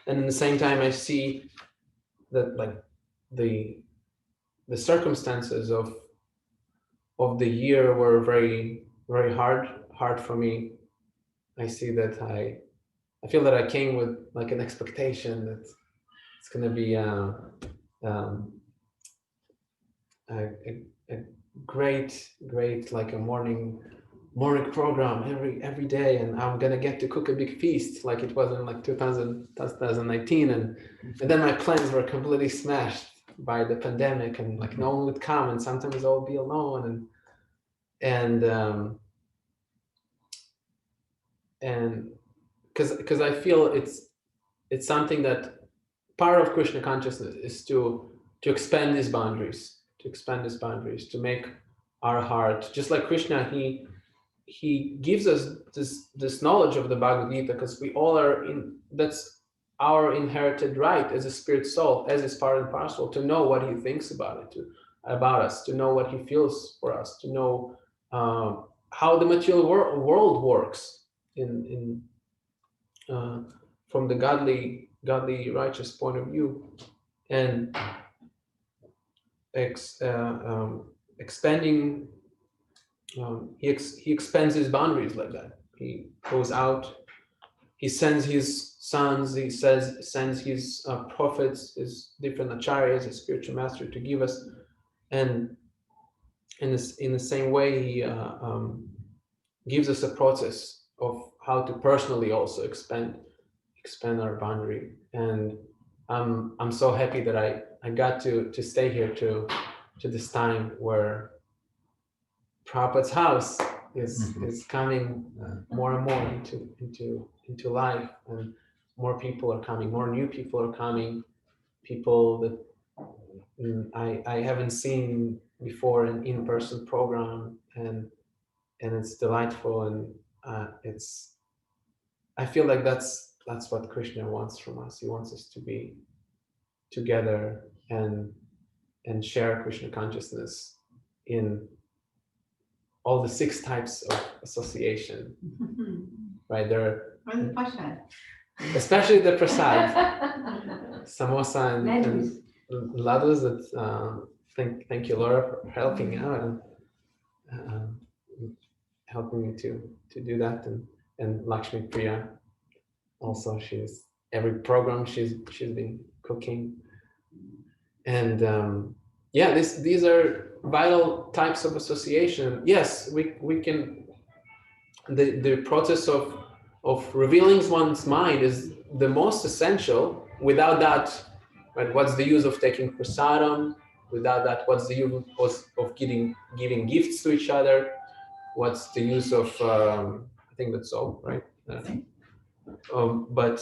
And at the same time, I see that like the circumstances of the year were very, very hard for me. I see that I feel that I came with like an expectation that it's going to be a great like a morning program every day, and I'm gonna get to cook a big feast like it was in like 2019, and then my plans were completely smashed by the pandemic, and like no one would come, and sometimes I'll be alone, and because I feel it's something that part of Krishna consciousness is to expand these boundaries, to make our heart, just like Krishna, he gives us this knowledge of the Bhagavad Gita, because we all are that's our inherited right as a spirit soul, as is part and parcel, to know what he thinks about us, to know what he feels for us, to know how the material world works from the godly righteous point of view, and expanding. He expands his boundaries like that. He goes out. He sends his sons. He sends his prophets, his different acharyas, his spiritual master, to give us. And in the same way, he gives us a process of how to personally also expand our boundary. And I'm so happy that I got to stay here to this time where Prabhupada's house is coming more and more into life, and more people are coming, more new people are coming, people that I haven't seen before in in-person program, and it's delightful, and I feel like that's what Krishna wants from us. He wants us to be together and share Krishna consciousness in all the 6 types of association, right? There, especially the prasad, samosa and ladus. That thank you, Laura, for helping out and helping me to do that, and Lakshmi Priya also. She's every program she's been cooking, and yeah, these are vital types of association. Yes, we can. The process of revealing one's mind is the most essential. Without that, right, what's the use of taking prasadam? Without that, what's the use of giving gifts to each other? What's the use of I think that's all, right? But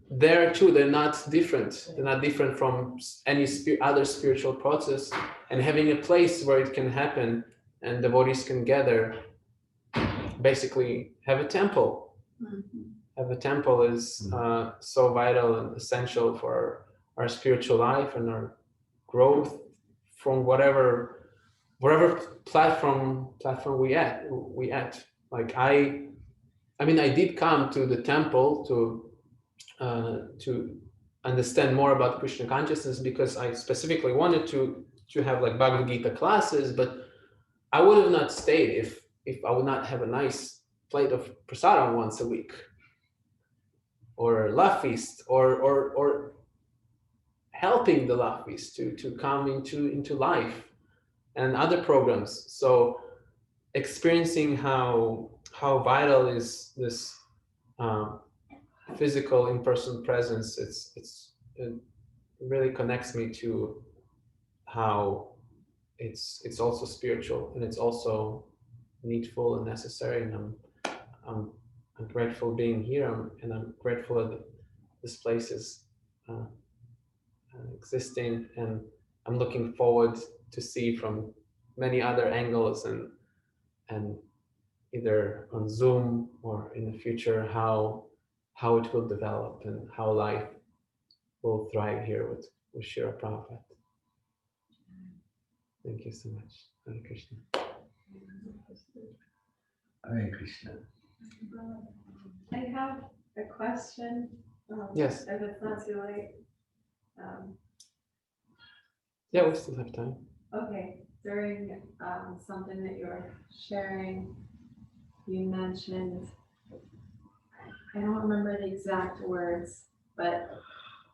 there too, they're not different. They're not different from any other spiritual process. And having a place where it can happen and devotees can gather, basically have a temple. Have a temple is so vital and essential for our spiritual life and our growth from wherever platform we at. Like I mean, I did come to the temple to understand more about Krishna consciousness because I specifically wanted to have like Bhagavad Gita classes, but I would have not stayed if I would not have a nice plate of prasadam once a week, or love feast, or helping the love feast to come into life and other programs. So experiencing how vital is this physical in-person presence, it really connects me to how it's also spiritual and it's also needful and necessary. And I'm grateful being here, and I'm grateful that this place is existing, and I'm looking forward to see from many other angles and either on Zoom or in the future how it will develop and how life will thrive here with Srila Prabhupada. Thank you so much. Hare Krishna. Hare Krishna. I have a question. Yes. If it's not too late. Yeah, we still have time. Okay. During something that you were sharing, you mentioned, I don't remember the exact words, but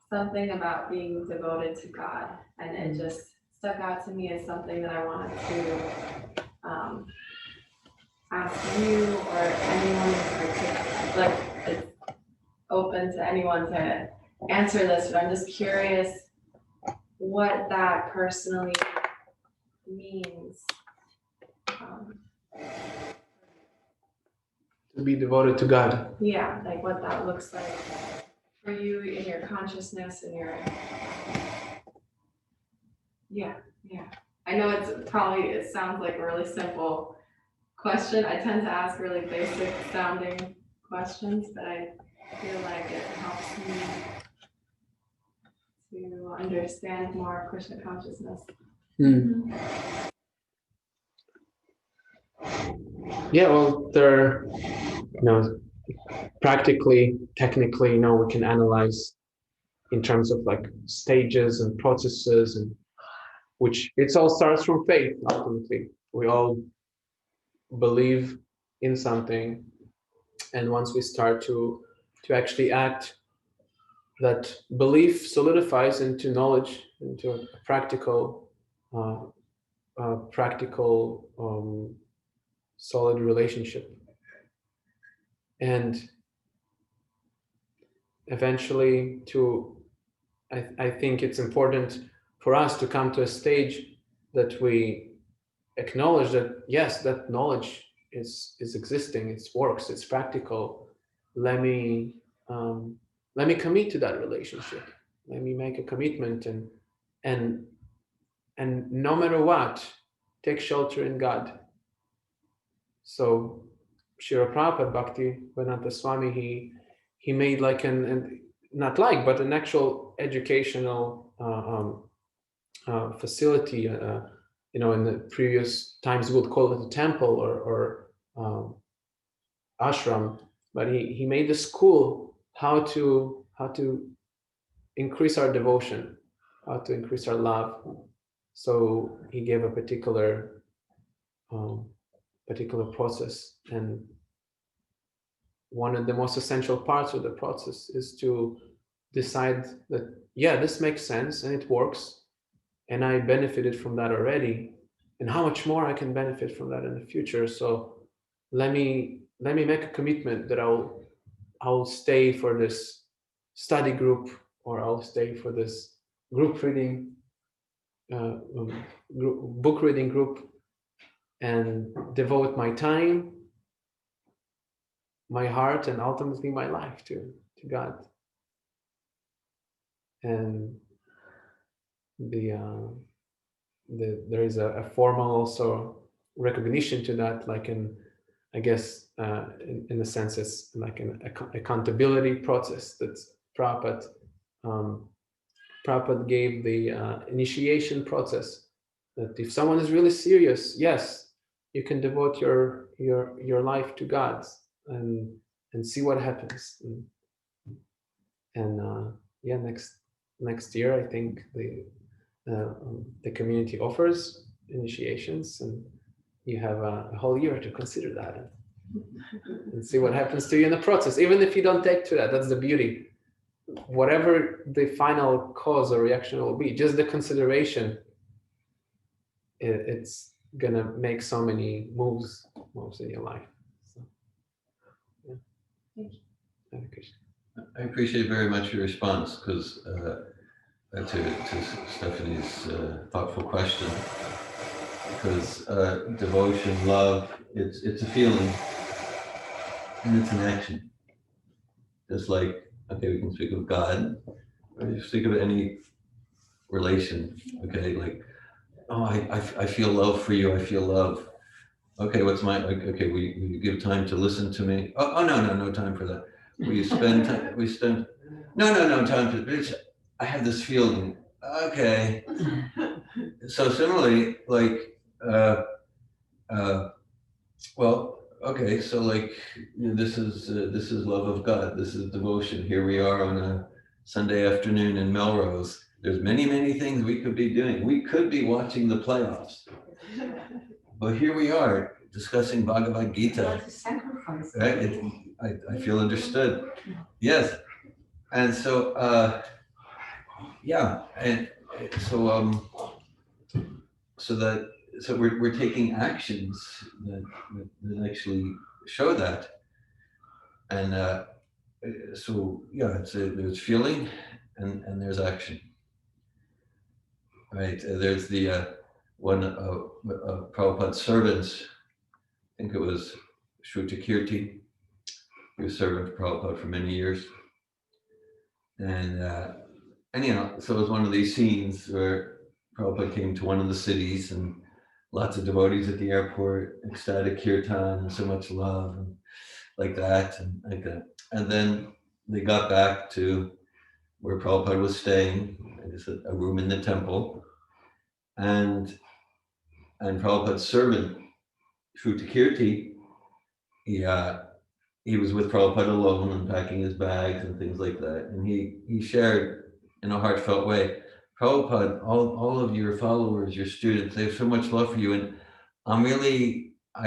something about being devoted to God, and it just stuck out to me as something that I wanted to ask you or anyone in particular. Like, it's open to anyone to answer this, but I'm just curious what that personally means. To be devoted to God. Yeah, like what that looks like for you in your consciousness and your, yeah. I know it sounds like a really simple question. I tend to ask really basic sounding questions, but I feel like it helps me to understand more Krishna consciousness. Yeah, well, there, practically, technically, we can analyze in terms of like stages and processes, and which it all starts from faith. Ultimately, we all believe in something, and once we start to actually act, that belief solidifies into knowledge, into a practical solid relationship, and eventually I think it's important for us to come to a stage that we acknowledge that yes, that knowledge is existing, it works, it's practical. Let me commit to that relationship. Let me make a commitment, and no matter what, take shelter in God. So Srila Prabhupada Bhakti Vedanta Swami, he made like an actual educational facility. In the previous times we would call it a temple or ashram, but he made a school how to increase our devotion, how to increase our love. So he gave a particular process, and one of the most essential parts of the process is to decide that, yeah, this makes sense and it works, and I benefited from that already, and how much more I can benefit from that in the future. So let me make a commitment that I'll stay for this study group, or I'll stay for this group reading, book reading group, and devote my time, my heart, and ultimately my life to God. and there is a formal also recognition to that, like in, I guess, in a sense, it's like an accountability process that Prabhupada gave the initiation process, that if someone is really serious, yes, you can devote your life to God and see what happens. And yeah, next year I think the community offers initiations, and you have a whole year to consider that and see what happens to you in the process. Even if you don't take to that, that's the beauty. Whatever the final cause or reaction will be, just the consideration, it's gonna make so many moves in your life. So, yeah. Thank you. Hare Krishna. I appreciate very much your response, because to Stephanie's thoughtful question, because devotion, love, it's a feeling and it's an action. Just like, okay, we can speak of God, or you speak of any relation, okay, like, oh, I feel love for you, I feel love. Okay, what's my, okay, will you give time to listen to me? Oh, no time for that. Will you spend time, no time to, I have this feeling, okay. So similarly, like, well, okay, so like, this is love of God, this is devotion. Here we are on a Sunday afternoon in Melrose. There's many things we could be doing. We could be watching the playoffs, but here we are discussing Bhagavad Gita. Right? I feel understood. Yes, and so yeah, and so so we're taking actions that actually show that, and so yeah, there's feeling and there's action, right? There's the one of Prabhupada's servants, I think it was Shrutakirti. He was servant to Prabhupada for many years, and you know, so it was one of these scenes where Prabhupada came to one of the cities and lots of devotees at the airport, ecstatic kirtan and so much love and like that. And then they got back to where Prabhupada was staying, I guess a room in the temple. And Prabhupada's servant, Shrutakirti, he was with Prabhupada alone, unpacking his bags and things like that. And he shared in a heartfelt way, Prabhupada, all of your followers, your students, they have so much love for you. And I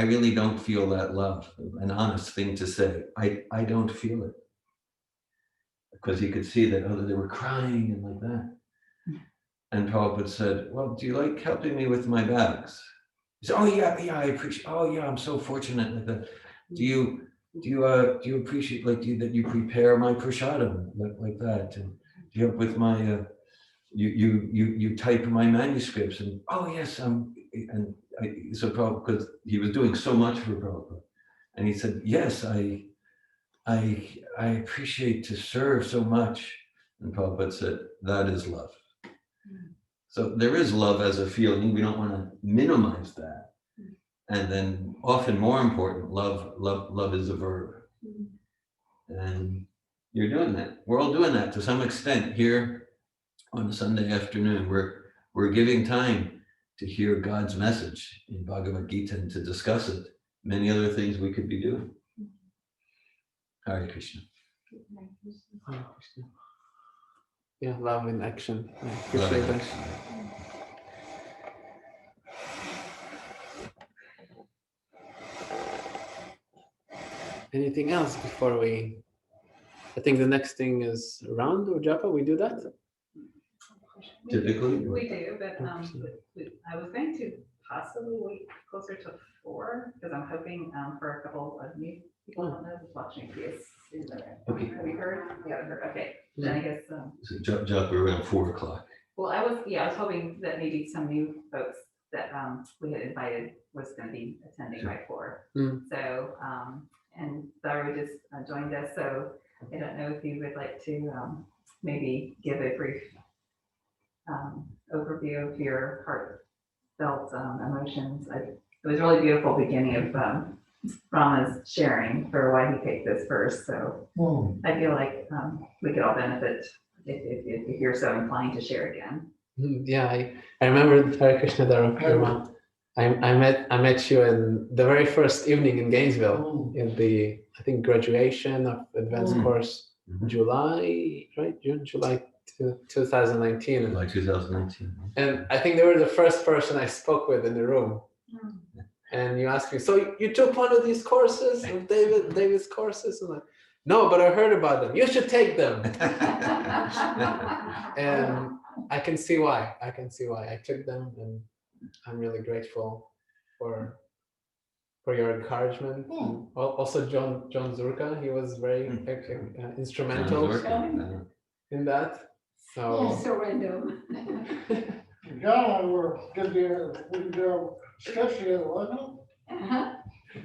really don't feel that love. An honest thing to say. I don't feel it. Because he could see that, they were crying and like that. And Prabhupada said, well, do you like helping me with my bags? He said, oh yeah, I appreciate, oh yeah, I'm so fortunate like that. Do you appreciate that you prepare my prasadam like that? And do you help with my, you type my manuscripts? And oh yes, so Prabhupada, because he was doing so much for Prabhupada. And he said, yes, I appreciate to serve so much. And Prabhupada said, that is love. So there is love as a feeling. We don't want to minimize that. And then often more important, love is a verb. And you're doing that. We're all doing that to some extent here on a Sunday afternoon. We're giving time to hear God's message in Bhagavad Gita and to discuss it. Many other things we could be doing. Hare Krishna. Hare Krishna. Yeah, love in action. I Love appreciate in that. action. Anything else before we? I think the next thing is round or japa. We do that. Typically, we do, but I was going to possibly wait closer to 4 because I'm hoping for a couple of new people. I don't know who's watching this. Okay. Have you heard? Yeah, I heard. Okay. Then I guess. So jump around 4 o'clock. Well, I was hoping that maybe some new folks that we had invited was going to be attending by 4. So and Dhira just joined us. So I don't know if you would like to maybe give a brief overview of your heartfelt emotions. It was really beautiful beginning of Rama's sharing for why he picked this verse. So I feel like we could all benefit if you're so inclined to share again. Yeah, I remember Hare Krishna Dharma. I met you in the very first evening in Gainesville in the, I think, graduation of advanced course, July, right? July 2019. Like 2019. And I think they were the first person I spoke with in the room. And you asked me, so you took one of these courses, of David's courses? I'm like, no, but I heard about them. You should take them. And I can see why. I took them, and I'm really grateful for your encouragement. And also John Zurka, he was very instrumental in that. So So random. John and I were gonna be, we did a sketch together, wasn't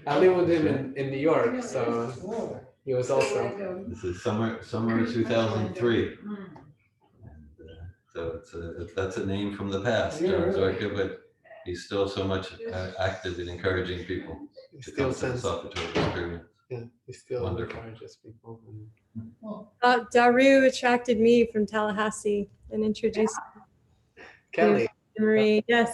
I live with him in New York, so it? he was also. This is summer 2003. And, so that's a name from the past, John Zorka, but he's still so much active in encouraging people to come to the Satvatove experience. Yeah, he still Wonderful. encourages people. Daru attracted me from Tallahassee and introduced Kelly. Marie. Yes.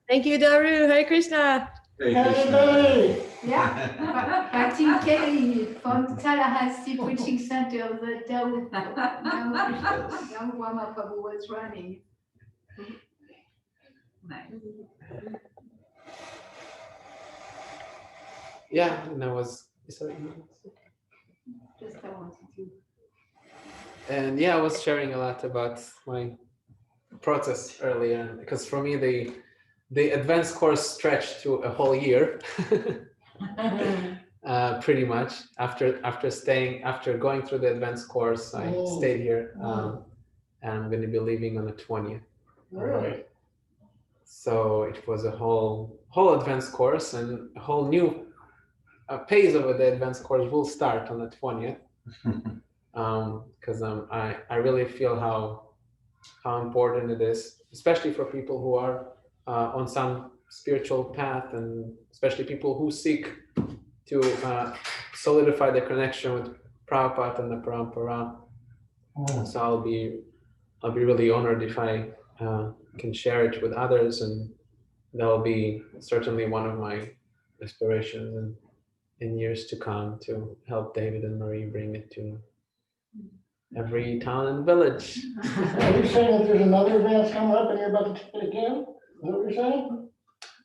Thank you, Daru. Hare Krishna. Hey, Hey, Yeah, Patty Kelly from Tallahassee Preaching Center, the young Rama Prabhu was running. Nice. Yeah, and I was. Sorry. Just I wanted to. And yeah, I was sharing a lot about my process earlier, because for me the advanced course stretched to a whole year, pretty much. After going through the advanced course, I stayed here, and I'm going to be leaving on the 20th. Really? So it was a whole advanced course, and a whole new phase of the advanced course will start on the 20th. Because I really feel how important it is, especially for people who are on some spiritual path, and especially people who seek to solidify their connection with Prabhupada and the Parampara. So I'll be really honored if I can share it with others, and that will be certainly one of my aspirations in years to come, to help David and Marie bring it to every town and village. Are you saying that there's another event coming up and you're about to take it again? Is that what you're saying?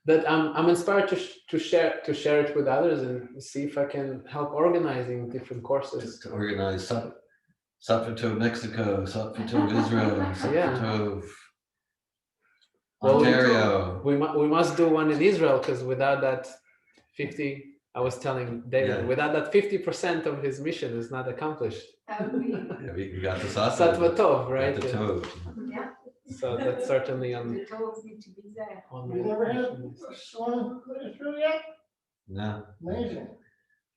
That I'm inspired to share it with others and see if I can help organizing different courses. To organize Satvatove Mexico, Satvatove Israel, Satvatove Ontario. We must do one in Israel, because without that 50, I was telling David, without that 50% of his mission is not accomplished. Yeah, we got the Satvatove, right? The Tove. Yeah. So that's certainly on. The toes need to be there. on You my never had mission list. one in Israel yet? No, Amazing.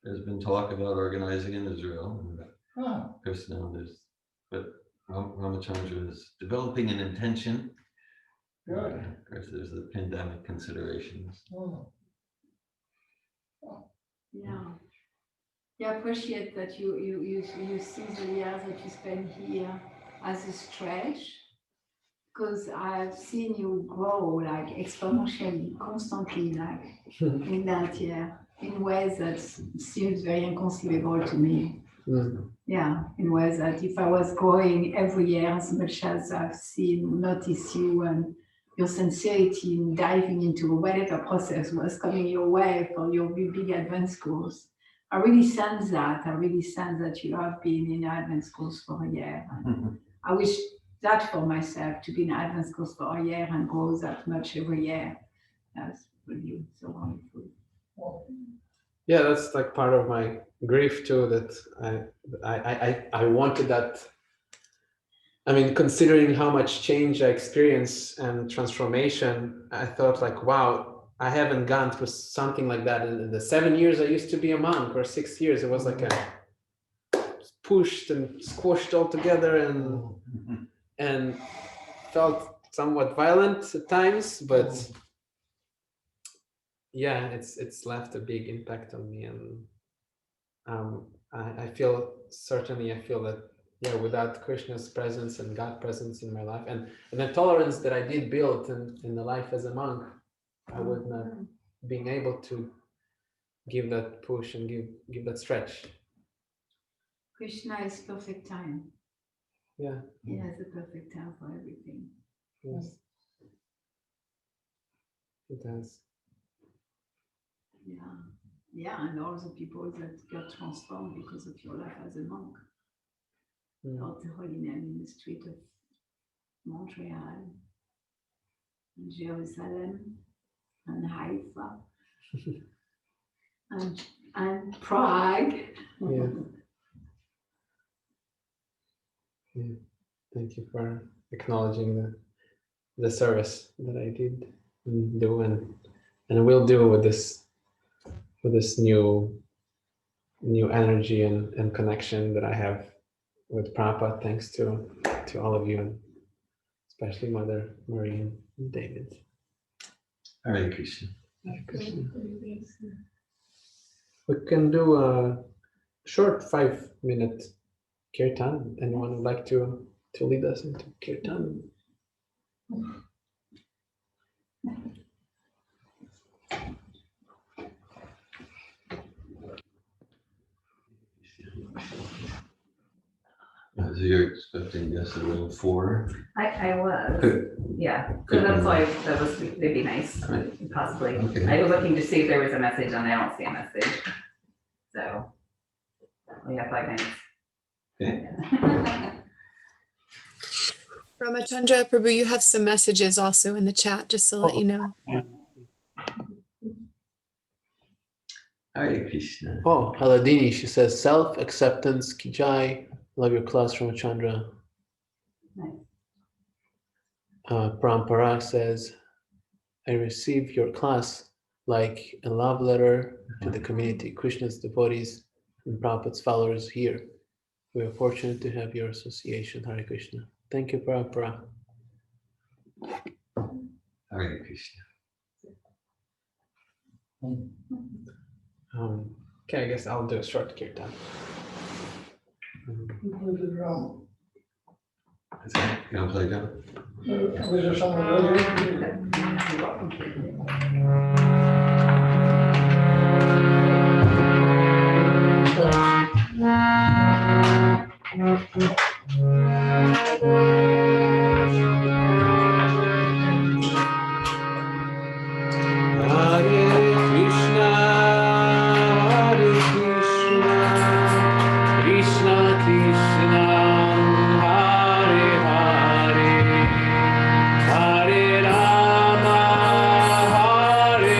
there's been talk about organizing in Israel. Huh. Of course, now but Ramachandra is developing an intention. Good. Of course, there's the pandemic considerations. Yeah. Yeah, I appreciate that you see the years that you spend here as a stretch, because I've seen you grow like exponentially, constantly, like in that year, in ways that seems very inconceivable to me. Yeah, in ways that if I was growing every year as much as I've noticed you and your sincerity in diving into whatever process was coming your way for your big advanced course, I really sense that. I really sense that you have been in advanced course for a year. And I wish that for myself, to be in advanced course for a year and grow that much every year. That's really so wonderful. Yeah, that's like part of my grief too, that I wanted that. I mean, considering how much change I experienced and transformation, I thought like, wow, I haven't gone through something like that in the 7 years I used to be a monk, or 6 years. It was like a pushed and squashed all together and felt somewhat violent at times, but yeah, it's left a big impact on me, and I feel that without Krishna's presence and God presence in my life, and the tolerance that I did build in the life as a monk, I would not being able to give that push and give that stretch. Krishna is perfect time. Yeah. He has a perfect time for everything. Yes. It does. Yeah. Yeah, and all the people that got transformed because of your life as a monk. Lord the Holy Name in the street of Montreal, and Jerusalem, and Haifa, and Prague. Yeah. Yeah. Thank you for acknowledging the service that I did do and will do with this new energy and connection that I have with Prabhupada, thanks to all of you, and especially Mother Marie and David. Hare Krishna. Hare Krishna. We can do a short 5-minute kirtan. Anyone would like to lead us into kirtan? So you're expecting yes a little 4? I was, Good. yeah, so Good that's one. why it'd be nice, Right. possibly. Okay. I was looking to see if there was a message, and I don't see a message. So, we have 5 minutes. Okay. Ramachandra, Prabhu, you have some messages also in the chat, just to let you know. Hare Krishna. Oh, Aladini, she says, self-acceptance, Kijai, love your class, Ramachandra. Nice. Parampara says, I receive your class like a love letter to the community, Krishna's devotees and Prabhupada's followers here. We are fortunate to have your association, Hare Krishna. Thank you, Parampara. Hare Krishna. Okay, I guess I'll do a short kirtan. Included drum. Is that, you want to play drum? Was there someone earlier? Hare Krishna, Krishna Krishna, Hare Hare, Hare Rama, Hare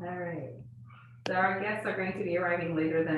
All right. So our guests are going to be arriving later than